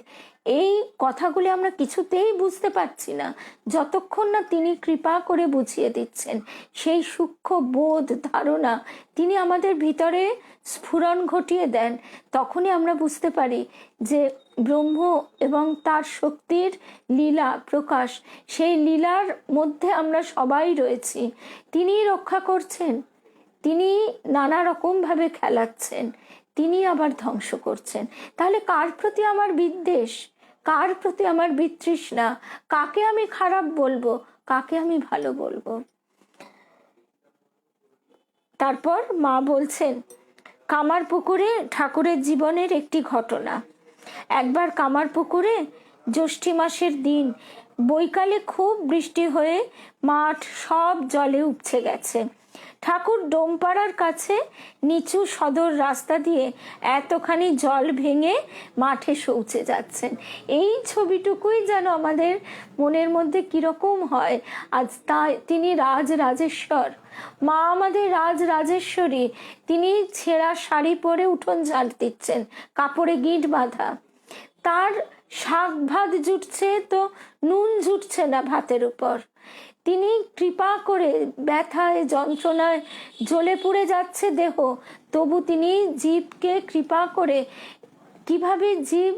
এই কথাগুলি আমরা কিছুতেই বুঝতে পারছি না যতক্ষণ না তিনি কৃপা করে বুঝিয়ে দিচ্ছেন। সেই সূক্ষ্ম বোধ, ধারণা তিনি আমাদের ভিতরে স্ফুরণ ঘটিয়ে দেন। তখনই আমরা বুঝতে পারি যে ব্রহ্ম এবং তার শক্তির লীলা প্রকাশ, সেই লীলার মধ্যে আমরা সবাই রয়েছি। তিনিই রক্ষা করছেন, তিনি নানা রকমভাবে খেলাচ্ছেন, তিনি আবার ধ্বংস করছেন। তাহলে কার প্রতি আমার বিদ্বেষ, কার প্রতি আমার বিতৃষ্ণা, কাকে আমি খারাপ বলবো, কাকে আমি ভালো বলবো? তারপর মা বলছেন কামারপুকুরে ঠাকুরের জীবনের একটি ঘটনা। একবার কামারপুকুরে জ্যৈষ্ঠী মাসের দিন বৈকালে খুব বৃষ্টি হয়ে মাঠ সব জলে উপচে গেছে। ঠাকুর ডোমপাড়ার কাছে নিচু সদর রাস্তা দিয়ে এতখানি জল ভেঙে মাঠে শৌচে যাচ্ছেন। এই ছবিটুকুই যেন আমাদের মনের মধ্যে কিরকম হয়। আজ তিনি রাজরাজেশ্বর, মা আমাদের রাজরাজেশ্বরী, তিনি ছেঁড়া শাড়ি পরে উঠোন ঝাড় দিচ্ছেন, কাপড়ে গিঁট বাঁধা। তার শাক ভাত জুটছে তো নুন জুটছে না ভাতের উপর। তিনি কৃপা করে, ব্যথায় যন্ত্রণায় জ্বলে পুড়ে যাচ্ছে দেহ, তবু তিনি জীবকে কৃপা করে কিভাবে জীব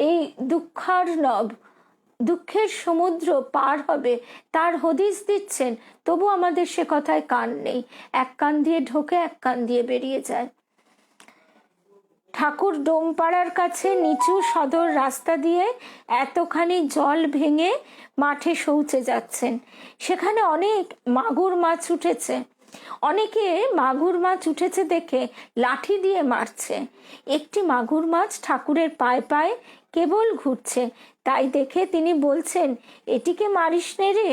এই দুঃখার্ণব, দুঃখের সমুদ্র পার হবে তার হদিস দিচ্ছেন। তবু আমাদের সে কথায় কান নেই, এক কান দিয়ে ঢোকে এক কান দিয়ে বেরিয়ে যায়। ঠাকুর ডোমপাড়ার কাছে নিচু সদর রাস্তা দিয়ে এতখানি জল ভেঙে মাঠে শৌচে যাচ্ছেন। সেখানে অনেক মাগুর মাছ উঠেছে। অনেকে মাগুর মাছ উঠেছে দেখে লাঠি দিয়ে মারছে। একটি মাগুর মাছ ঠাকুরের পায়ে পায়ে কেবল ঘুরছে, তাই দেখে তিনি বলছেন, এটিকে মারিস নে রে,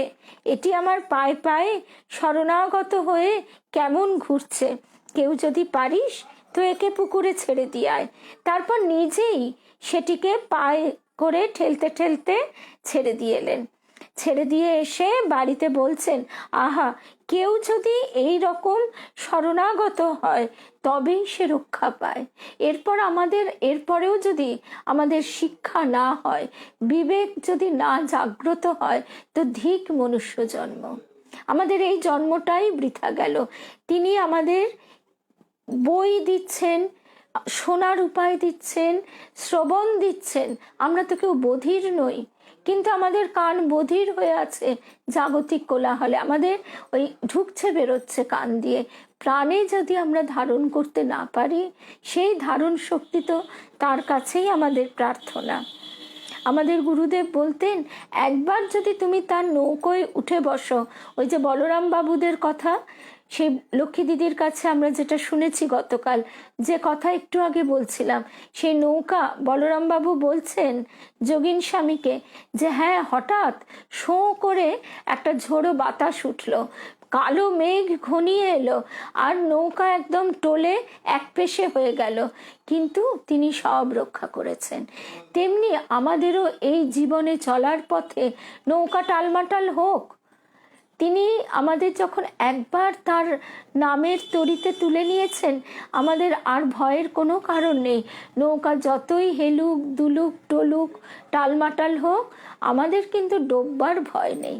এটি আমার পায়ে পায়ে শরণাগত হয়ে কেমন ঘুরছে, কেউ যদি পারিস তো একে পুকুরে ছেড়ে দিয়ে আয়। তারপর নিজেই সেটিকে পায়ে করে ঠেলতে ঠেলতে ছেড়ে দিয়ে এলেন। ছেড়ে দিয়ে এসে বাড়িতে বলছেন, আহা, কেউ যদি এই রকম শরণাগত হয় তবেই সে রক্ষা পায়। এরপরেও যদি আমাদের শিক্ষা না হয়, বিবেক যদি না জাগ্রত হয়, তো ধিক মনুষ্য জন্ম, আমাদের এই জন্মটাই বৃথা গেল। তিনি আমাদের বই দিচ্ছেন, শোনার উপায় দিচ্ছেন, শ্রবণ দিচ্ছেন। আমরা তো কেউ বধির নই, কিন্তু আমাদের কান বধির হয়ে আছে জাগতিক কোলাহলে। আমাদের ওই ঢুকছে বেরোচ্ছে কান দিয়ে। প্রাণে যদি আমরা ধারণ করতে না পারি, সেই ধারণ শক্তি তো তার কাছেই আমাদের প্রার্থনা। আমাদের গুরুদেব বলতেন, একবার যদি তুমি তার নৌকোয় উঠে বসো, ওই যে বলরাম বাবুদের কথা, সেই লক্ষ্মী দিদির কাছে আমরা যেটা শুনেছি গতকাল, যে কথা একটু আগে বলছিলাম, সেই নৌকা বলরাম বাবু বলছেন যোগিন স্বামীকে যে হ্যাঁ, হঠাৎ শোঁ করে একটা ঝোড়ো বাতাস উঠলো, কালো মেঘ ঘনিয়ে এলো, আর নৌকা একদম টোলে এক পেশে হয়ে গেল, কিন্তু তিনি সব রক্ষা করেছেন। তেমনি আমাদেরও এই জীবনে চলার পথে নৌকা টালমাটাল হোক, তিনি আমাদের যখন একবার তার নামের তরিতে তুলে নিয়েছেন, আমাদের আর ভয়ের কোনো কারণ নেই। নৌকা যতই হেলুক দুলুক টলুক টালমাটাল হোক, আমাদের কিন্তু ডোববার ভয় নেই।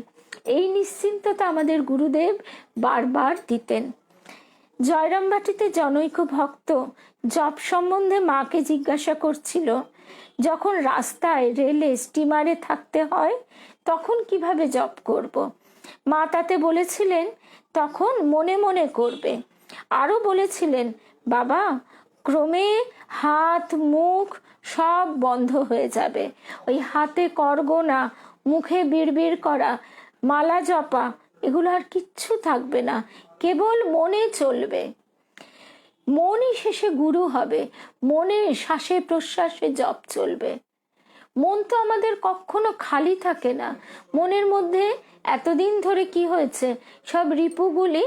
এই নিশ্চিন্ততা আমাদের গুরুদেব বারবার দিতেন। জয়রামবাটিতে জনৈক ভক্ত জপ সম্বন্ধে মাকে জিজ্ঞাসা করছিল, যখন রাস্তায়, রেলে, স্টিমারে থাকতে হয় তখন কিভাবে জপ করব। মা তাতে বলেছিলেন তখন মনে মনে করবে। আরও বলেছিলেন বাবা ক্রমে হাত মুখ সব বন্ধ হয়ে যাবে, ওই হাতে করগোনা, মুখে বিড়বিড় করা, মালা জপা, এগুলো আর কিচ্ছু থাকবে না, কেবল মনে চলবে। মনই শেষে গুরু হবে, মনে শ্বাসে প্রশ্বাসে জপ চলবে। মন তো আমাদের কখনো খালি থাকে না, মনের মধ্যে এতদিন ধরে কি হয়েছে, সব রিপুগুলি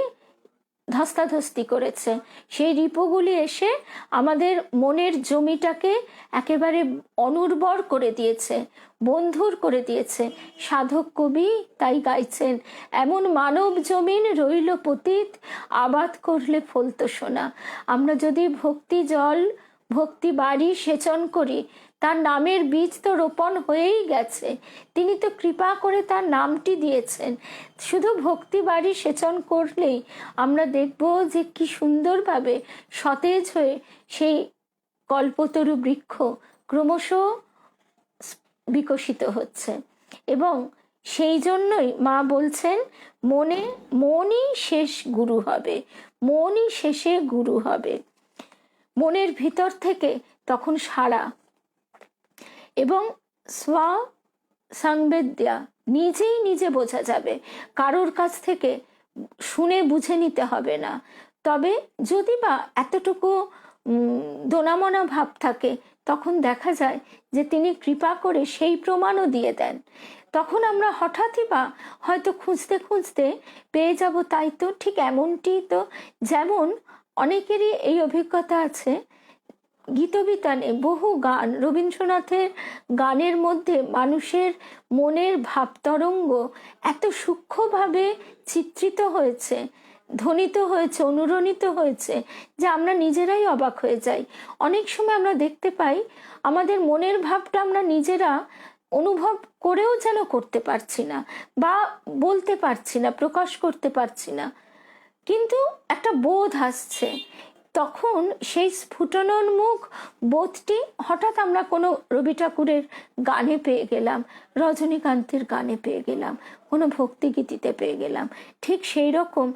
ধস্তাধস্তি করেছে, সেই রিপুগুলি এসে আমাদের মনের জমিটাকে একেবারে অনুর্বর করে দিয়েছে, বন্ধুর করে দিয়েছে। সাধক কবি তাই গাইছেন, এমন মানব জমিন রইল পতিত, আবাদ করলে ফলতো সোনা। আমরা যদি ভক্তি জল ভক্তি বাড়ি সেচন করি, তার নামের বীজ তো রোপণ হয়েই গেছে, তিনি তো কৃপা করে তার নামটি দিয়েছেন। শুধু ভক্তি বাড়ি সেচন করলেই আমরা দেখব যে কি সুন্দরভাবে সতেজ হয়ে সেই কল্পতরু বৃক্ষ ক্রমশ বিকশিত হচ্ছে। এবং সেই জন্যই মা বলছেন মনই শেষ গুরু হবে, মনই শেষে গুরু হবে। মনের ভিতর থেকে তখন সাড়া এবং স্ব সংবেদ্যা, নিজেই নিজে বোঝা যাবে, কারোর কাছ থেকে শুনে বুঝে নিতে হবে না। তবে যদি বা এতটুকু দোনামনা ভাব থাকে, তখন দেখা যায় যে তিনি কৃপা করে সেই প্রমাণও দিয়ে দেন। তখন আমরা হঠাৎই বা হয়তো খুঁজতে খুঁজতে পেয়ে যাব, তাই তো ঠিক এমনটি তো, যেমন অনেকেরই এই অভিজ্ঞতা আছে, গীতবিতানে বহু গান, রবীন্দ্রনাথের গানের মধ্যে মানুষের মনের ভাবতরঙ্গ এত সূক্ষ্মভাবে চিত্রিত হয়েছে, ধ্বনিত হয়েছে, অনুরণিত হয়েছে, যে আমরা নিজেরাই অবাক হয়ে যাই। অনেক সময় আমরা দেখতে পাই আমাদের মনের ভাবটা আমরা নিজেরা অনুভব করেও যেন করতে পারছি না, বা বলতে পারছি না, প্রকাশ করতে পারছি না, কিন্তু একটা বোধ আসছে। তখন সেই স্ফুটনোন্মুখ বোধটি হঠাৎ আমরা কোনো রবি ঠাকুরের গানে পেয়ে গেলাম, রজনীকান্তের গানে পেয়ে গেলাম, কোনো ভক্তিগীতিতে পেয়ে গেলাম। ঠিক সেই রকম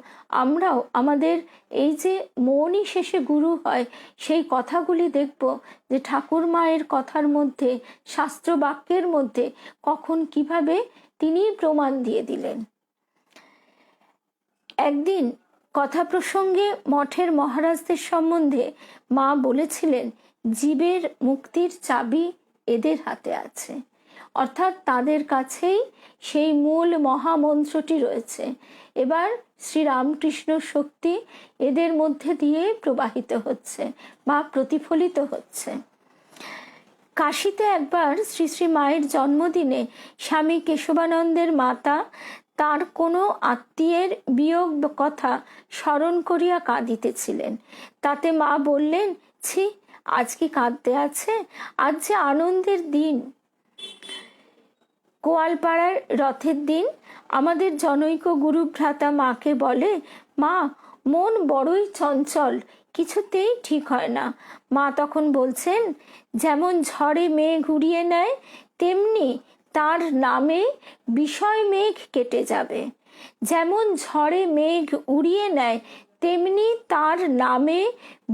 আমরাও আমাদের এই যে মনই শেষে গুরু হয়, সেই কথাগুলি দেখব যে ঠাকুর মায়ের কথার মধ্যে, শাস্ত্র বাক্যের মধ্যে কখন কিভাবে তিনি প্রমাণ দিয়ে দিলেন। একদিন কথা প্রসঙ্গে মঠের মহারাজদের সম্বন্ধে মা বলেছিলেন, জীবের মুক্তির চাবি এদের হাতে আছে, অর্থাৎ তাদের কাছেই সেই মূল মহামন্ত্রটি রয়েছে। এবার শ্রীরামকৃষ্ণ শক্তি এদের মধ্যে দিয়ে প্রবাহিত হচ্ছে বা প্রতিফলিত হচ্ছে। কাশীতে একবার শ্রী শ্রী মায়ের জন্মদিনে স্বামী কেশবানন্দের মাতা তার কোনো আত্মীয়ের বিয়োগ কথা স্মরণ করিয়া কাঁদিতেছিলেন। তাতে মা বললেন, ছি, আজ কি কাঁদতে আছে, আজ যে আনন্দের দিন। গোয়ালপাড়ার রথের দিন আমাদের জনৈক গুরু ভ্রাতা মাকে বলে, মা, মন বড়ই চঞ্চল, কিছুতেই ঠিক হয় না। মা তখন বলছেন, যেমন ঝড়ে মেঘ উড়িয়ে নেয়, তেমনি তার নামে বিষয় মেঘ কেটে যাবে। যেমন ঝড়ে মেঘ উড়িয়ে নেয়, তেমনি তার নামে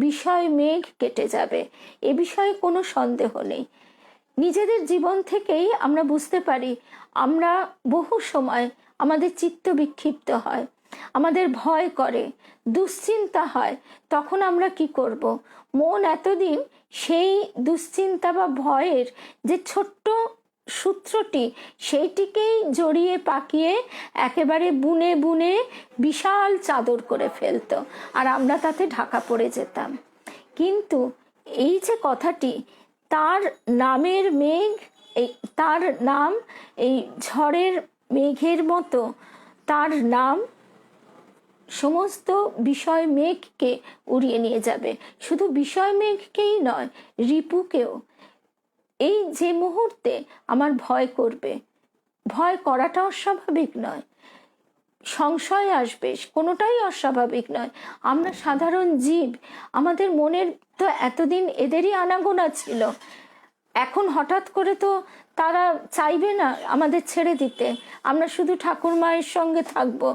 বিষয় মেঘ কেটে যাবে, এ বিষয়ে কোনো সন্দেহ নেই। নিজেদের জীবন থেকেই আমরা বুঝতে পারি, আমরা বহু সময় আমাদের চিত্ত বিক্ষিপ্ত হয়, আমাদের ভয় করে, দুশ্চিন্তা হয়, তখন আমরা কি করব? মন এতদিন সেই দুশ্চিন্তা বা ভয়ের যে ছোট্ট সূত্রটি, সেইটিকেই জড়িয়ে পাকিয়ে একেবারে বুনে বুনে বিশাল চাদর করে ফেলতো, আর আমরা তাতে ঢাকা পড়ে যেতাম। কিন্তু এই যে কথাটি, তার নামের মেঘ, এই তার নাম এই ঝড়ের মেঘের মতো, তার নাম সমস্ত বিষয় মেঘকে উড়িয়ে নিয়ে যাবে। শুধু বিষয় মেঘকেই নয়, রিপুকেও। এই যে মুহূর্তে আমার ভয় করবে, ভয় করাটা অস্বাভাবিক নয়, সংশয় আসবে, কোনোটাই অস্বাভাবিক নয়। আমরা সাধারণ জীব, আমাদের মনের তো এতদিন এদেরই আনাগোনা ছিল। এখন হঠাৎ করে তো তারা চাইবে না আমাদের ছেড়ে দিতে, আমরা শুধু ঠাকুর মায়ের সঙ্গে থাকবো,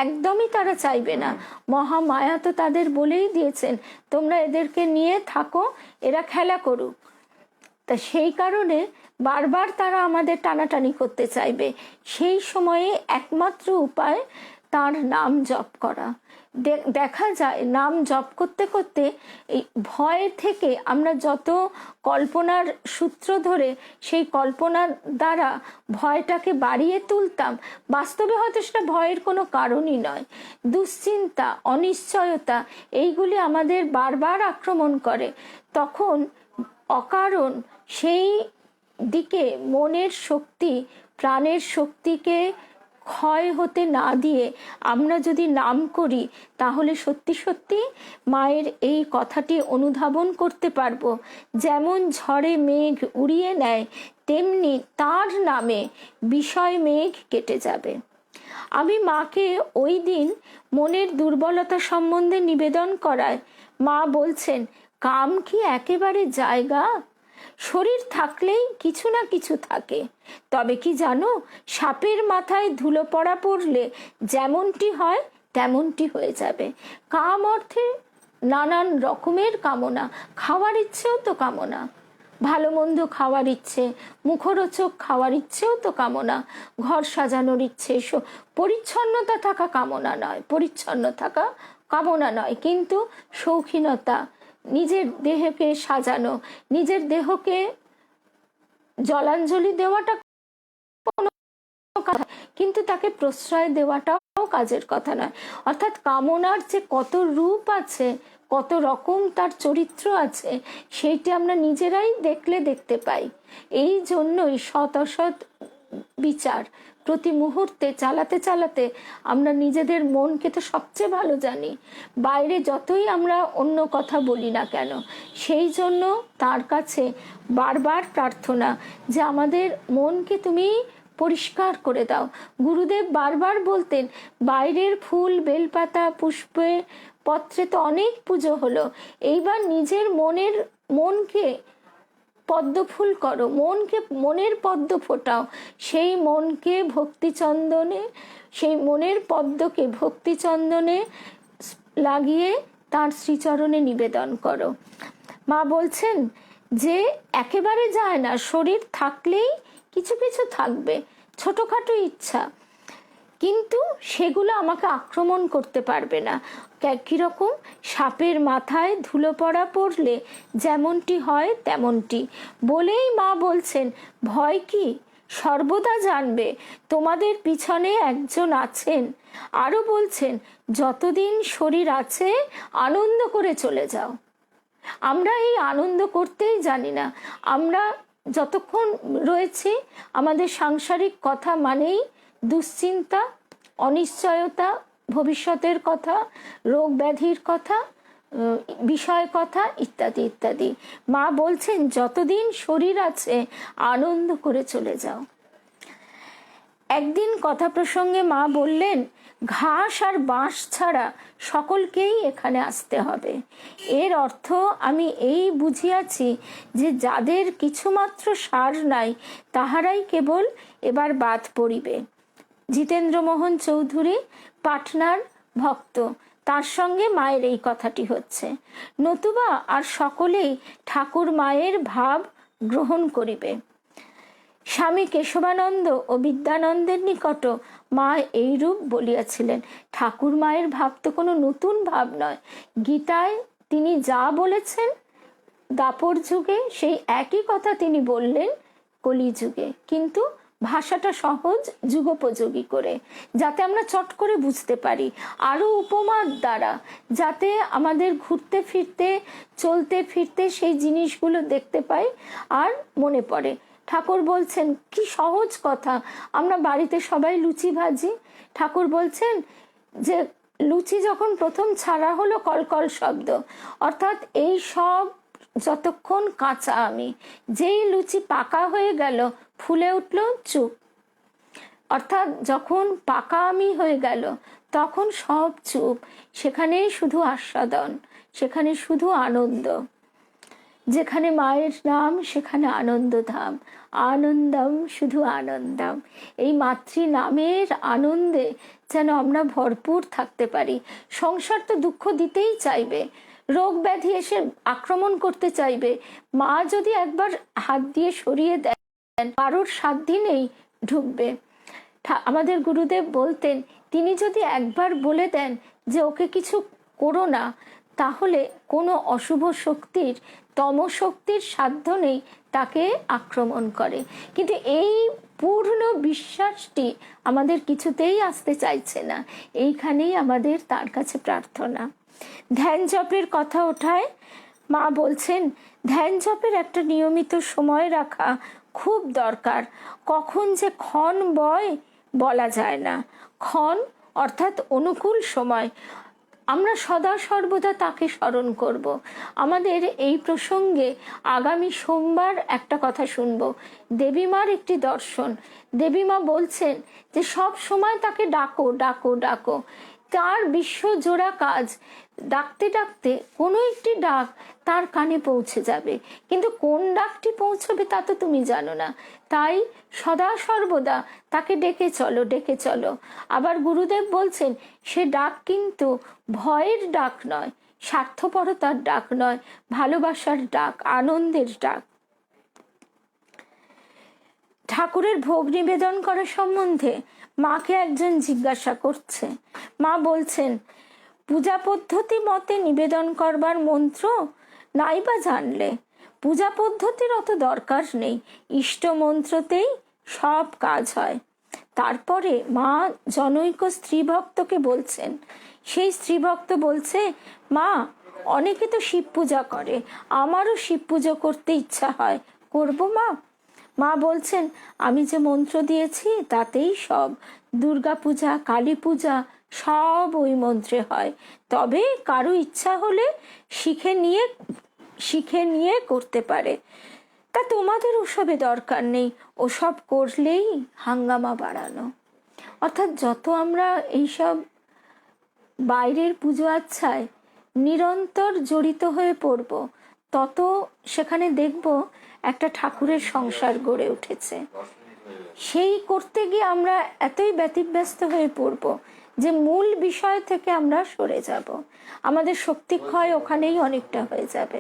একদমই তারা চাইবে না। মহামায়া তো তাদের বলেই দিয়েছেন, তোমরা এদেরকে নিয়ে থাকো, এরা খেলা করুক। তা সেই কারণে বারবার তারা আমাদের টানাটানি করতে চাইবে। সেই সময়ে একমাত্র উপায় তার নাম জপ করা। দেখা যায় নাম জপ করতে করতে এই ভয় থেকে আমরা যত কল্পনার সূত্র ধরে সেই কল্পনার দ্বারা ভয়টাকে বাড়িয়ে তুলতাম, বাস্তবে হয়তো সেটা ভয়ের কোনো কারণই নয়। দুশ্চিন্তা, অনিশ্চয়তা এইগুলি আমাদের বারবার আক্রমণ করে। তখন অকারণ সেই দিকে মনের শক্তি, প্রাণের শক্তিকে ক্ষয় হতে না দিয়ে আমরা যদি নাম করি, তাহলে সত্যি সত্যি মায়ের এই কথাটি অনুধাবন করতে পারবো। যেমন ঝড়ে মেঘ উড়িয়ে নেয়, তেমনি তার নামে বিষয় মেঘ কেটে যাবে। আমি মাকে ওই দিন মনের দুর্বলতা সম্বন্ধে নিবেদন করায় মা বলছেন, কাম কি একেবারে জায়গা? শরীর থাকলেই কিছু না কিছু থাকে। তবে কি জানো, সাপের মাথায় ধুলো পড়া পড়লে যেমনটি হয় তেমনটি হয়ে যাবে। কাম অর্থে নানান রকমের কামনা, খাওয়ার ইচ্ছেও তো কামনা, ভালো মন্দ খাওয়ার ইচ্ছে, মুখরোচক খাওয়ার ইচ্ছেও তো কামনা, ঘর সাজানোর ইচ্ছে, পরিচ্ছন্নতা থাকা কামনা নয়, পরিচ্ছন্ন থাকা কামনা নয়, কিন্তু শৌখিনতা, নিজের দেহকে সাজানো, নিজের দেহকে জলাঞ্জলি দেওয়াটা কোনো কথা, কিন্তু তাকে প্রশ্রয় দেওয়াটাও কাজের কথা নয়। অর্থাৎ কামনার যে কত রূপ আছে, কত রকম তার চরিত্র আছে, সেইটি আমরা নিজেরাই দেখলে দেখতে পাই। এই জন্যই সৎ অসৎ বিচার প্রতি মুহূর্তে চালাতে চালাতে আমরা নিজেদের মনকে তো সবচেয়ে ভালো জানি, বাইরে যতই আমরা অন্য কথা বলি না কেন। সেই জন্য তার কাছে বারবার প্রার্থনা যে আমাদের মনকে তুমি পরিষ্কার করে দাও। গুরুদেব বারবার বলতেন, বাইরের ফুল, বেলপাতা, পুষ্পে, পত্রে তো অনেক পুজো হলো, এইবার নিজের মনকে পদ্মফুল করো, মনের পদ্ম ফোটাও, সেই মনকে ভক্তিচন্দনে, সেই মনের পদ্মকে ভক্তিচন্দনে লাগিয়ে তার শ্রীচরণে নিবেদন করো। মা বলছেন যে একেবারে যায় না, শরীর থাকলেই কিছু কিছু থাকবে, ছোটখাটো ইচ্ছা, কিন্তু সেগুলো আমাকে আক্রমণ করতে পারবে না। কিরকম? সাপের মাথায় ধুলো পড়া পড়লে যেমনটি হয় তেমনটি। বলেই মা বলছেন, ভয় কি? সর্বদা জানবে তোমাদের পিছনে একজন আছেন। আরো বলছেন, যতদিন শরীর আছে আনন্দ করে চলে যাও। আমরা এই আনন্দ করতেই জানি না। আমরা যতক্ষণ রয়েছি, আমাদের সাংসারিক কথা মানেই দুশ্চিন্তা, অনিশ্চয়তা, ভবিষ্যতের কথা, রোগ ব্যাধির কথা, বিষয় কথা, ইত্যাদি ইত্যাদি। মা বলছেন, যতদিন শরীর আছে আনন্দ করে চলে যাও। একদিন কথা প্রসঙ্গে মা বললেন, ঘাস আর বাঁশ ছাড়া সকলকেই এখানে আসতে হবে। এর অর্থ আমি এই বুঝিয়াছি যে যাদের কিছুমাত্র সার নাই, তাহারাই কেবল এবার বাদ পড়িবে। জিতেন্দ্রমোহন চৌধুরী পাটনার ভক্ত, তার সঙ্গে মায়ের এই কথাটি হচ্ছে। নতুবা আর সকলেই ঠাকুর মায়ের ভাব গ্রহণ করিবে। স্বামী কেশবানন্দ ও বিদ্যানন্দের নিকট মা এইরূপ বলিয়াছিলেন। ঠাকুর মায়ের ভাব তো কোনো নতুন ভাব নয়। গীতায় তিনি যা বলেছেন দাপর যুগে, সেই একই কথা তিনি বললেন কলিযুগে, কিন্তু ভাষাটা সহজ, যুগোপযোগী করে, যাতে আমরা চট করে বুঝতে পারি, আরো উপমার দ্বারা, যাতে আমাদের ঘুরতে ফিরতে, চলতে ফিরতে সেই জিনিসগুলো দেখতে পাই আর মনে পড়ে। ঠাকুর বলছেন, কি সহজ কথা, আমরা বাড়িতে সবাই লুচি ভাজি, ঠাকুর বলছেন যে লুচি যখন প্রথম ছাড়া হলো, কলকল শব্দ, অর্থাৎ এই সব যতক্ষণ কাঁচা আমি, যেই লুচি পাকা হয়ে গেল, ফুলে উঠল, চুপ। অর্থাৎ যখন পাকা আমি হয়ে গেল, তখন সব চুপ, সেখানে শুধু আস্বাদন, সেখানে শুধু আনন্দ। যেখানে মায়ের নাম সেখানে আনন্দধাম, আনন্দম শুধু আনন্দম। এই মাতৃ নামের আনন্দে যেন আমরা ভরপুর থাকতে পারি। সংসার তো দুঃখ দিতেই চাইবে, রোগ ব্যাধি এসে আক্রমণ করতে চাইবে। মা যদি একবার হাত দিয়ে সরিয়ে দেন, কারোর সাধ্য নেই ঢুকবে। আমাদের গুরুদেব বলতেন, তিনি যদি একবার বলে দেন যে ওকে কিছু করো না, তাহলে কোনো অশুভ শক্তির, তমশক্তির সাধ্য নেই তাকে আক্রমণ করে। কিন্তু এই পূর্ণ বিশ্বাসটি আমাদের কিছুতেই আসতে চাইছে না। এইখানেই আমাদের তার কাছে প্রার্থনা। ধ্যান জপের কথা ওঠায় মা বলছেন, ধ্যান জপের একটা নিয়মিত সময় রাখা খুব দরকার। কখন যে ক্ষণ বয় বলা যায় না। ক্ষণ অর্থাৎ অনুকূল সময়, আমরা সদা সর্বদা তাকে স্মরণ করব। আমাদের এই প্রসঙ্গে আগামী সোমবার একটা কথা শুনব, দেবীমার একটি দর্শন। দেবীমা বলছেন যে সব সময় তাকে ডাকো ডাকো ডাকো, তার বিশ্বজোড়া কাজ। ডাকতে ডাকতে কোনো একটি ডাক তার কানে পৌঁছে যাবে, কিন্তু কোন ডাকটি পৌঁছবে তা তো তুমি জানো না। তাই সদা সর্বদা তাকে ডেকে চলো, ডেকে চলো। আবার গুরুদেব বলছেন, সে ডাক কিন্তু ভয়ের ডাক নয়, স্বার্থপরতার ডাক নয়, ভালোবাসার ডাক, আনন্দের ডাক। ঠাকুরের ভোগ নিবেদন করা সম্বন্ধে মাকে একজন জিজ্ঞাসা করছে। মা বলছেন, পূজা পদ্ধতি মতে নিবেদন করবার মন্ত্র নাই বা জানলে, পূজা পদ্ধতির অত দরকার নেই, ইষ্ট মন্ত্রতেই সব কাজ হয়। তারপরে মা জনৈক স্ত্রী ভক্তকে বলছেন, সেই স্ত্রী ভক্ত বলছে, মা অনেকে তো শিব পূজা করে, আমারও শিব পুজো করতে ইচ্ছা হয়, করবো মা? মা বলছেন, আমি যে মন্ত্র দিয়েছি তাতেই সব, দুর্গা পূজা, কালী পূজা সব ওই মন্ত্রে হয়। তবে কারো ইচ্ছা হলে শিখে নিয়ে করতে পারে। তা তোমাদের ওসবে দরকার নেই, ওসব করলেই হাঙ্গামা বাড়ানো। অর্থাৎ যত আমরা এইসব বাইরের পুজো আচ্ছায় নিরন্তর জড়িত হয়ে পড়ব, তত সেখানে দেখব একটা ঠাকুরের সংসার গড়ে উঠেছে। সেই করতে গিয়ে আমরা এতই ব্যতিব্যস্ত হয়ে পড়ব যে মূল বিষয় থেকে আমরা সরে যাব, আমাদের শক্তি ক্ষয় ওখানেই অনেকটা হয়ে যাবে।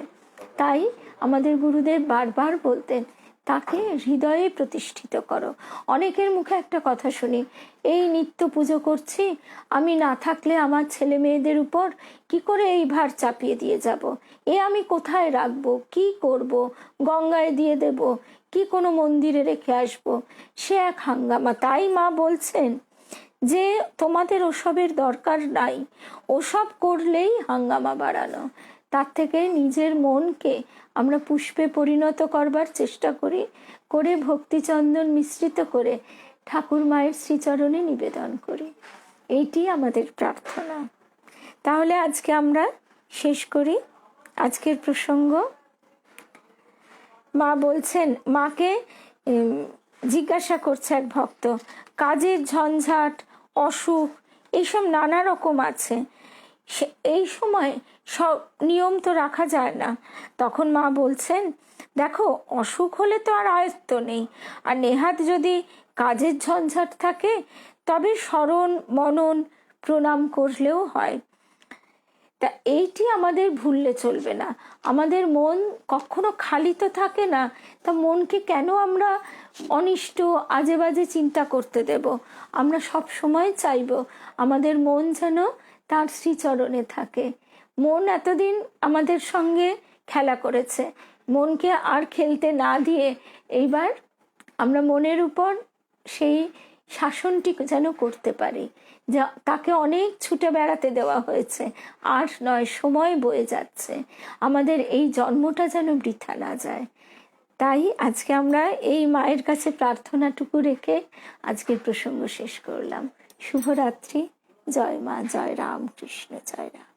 তাই আমাদের গুরুদেব বারবার বলতেন, তাকে হৃদয়ে প্রতিষ্ঠিত করো। অনেকের মুখে একটা কথা শুনি, এই নিত্য পুজো করছি, আমি না থাকলে আমার ছেলে মেয়েদের উপর কি করে এই ভার চাপিয়ে দিয়ে যাব, এ আমি কোথায় রাখবো, কি করব, গঙ্গায় দিয়ে দেব কি কোনো মন্দিরে রেখে আসবো, সে এক হাঙ্গামা। তাই মা বলছেন যে তোমাদের ওসবের দরকার নাই, ওসব করলেই হাঙ্গামা বাড়ানো। তার থেকে নিজের মনকে আমরা পুষ্পে পরিণত করবার চেষ্টা করি, করে ভক্তিচন্দন মিশ্রিত করে ঠাকুর মায়ের শ্রীচরণে নিবেদন করি। এইটি আমাদের প্রার্থনা। তাহলে আজকে আমরা শেষ করি আজকের প্রসঙ্গ। মা বলছেন, মাকে জিজ্ঞাসা করছে এক ভক্ত, কাজের ঝঞ্ঝাট, অসুখ এইসব নানা রকম আছে, এই সময় সব নিয়ম তো রাখা যায় না। তখন মা বলছেন, দেখো অসুখ হলে তো আর আয়ত্ত নেই, আর নেহাত যদি কাজের ঝঞ্ঝাট থাকে তবে স্মরণ মনন প্রণাম করলেও হয়। তা এইটি আমাদের ভুললে চলবে না। আমাদের মন কখনো খালি তো থাকে না, তা মনকে কেন আমরা অনিষ্ট আজে বাজে চিন্তা করতে দেব? আমরা সব সময় চাইব আমাদের মন যেন তার শ্রীচরণে থাকে। মন এতদিন আমাদের সঙ্গে খেলা করেছে, মনকে আর খেলতে না দিয়ে এইবার আমরা মনের উপর সেই শাসনটি যেন করতে পারি। যা তাকে অনেক ছুটে বেড়াতে দেওয়া হয়েছে, আর নয়, সময় বয়ে যাচ্ছে, আমাদের এই জন্মটা যেন বৃথা না যায়। তাই আজকে আমরা এই মায়ের কাছে প্রার্থনাটুকু রেখে আজকের প্রসঙ্গ শেষ করলাম। শুভরাত্রি। জয় মা, জয় রাম কৃষ্ণ, জয় রাম।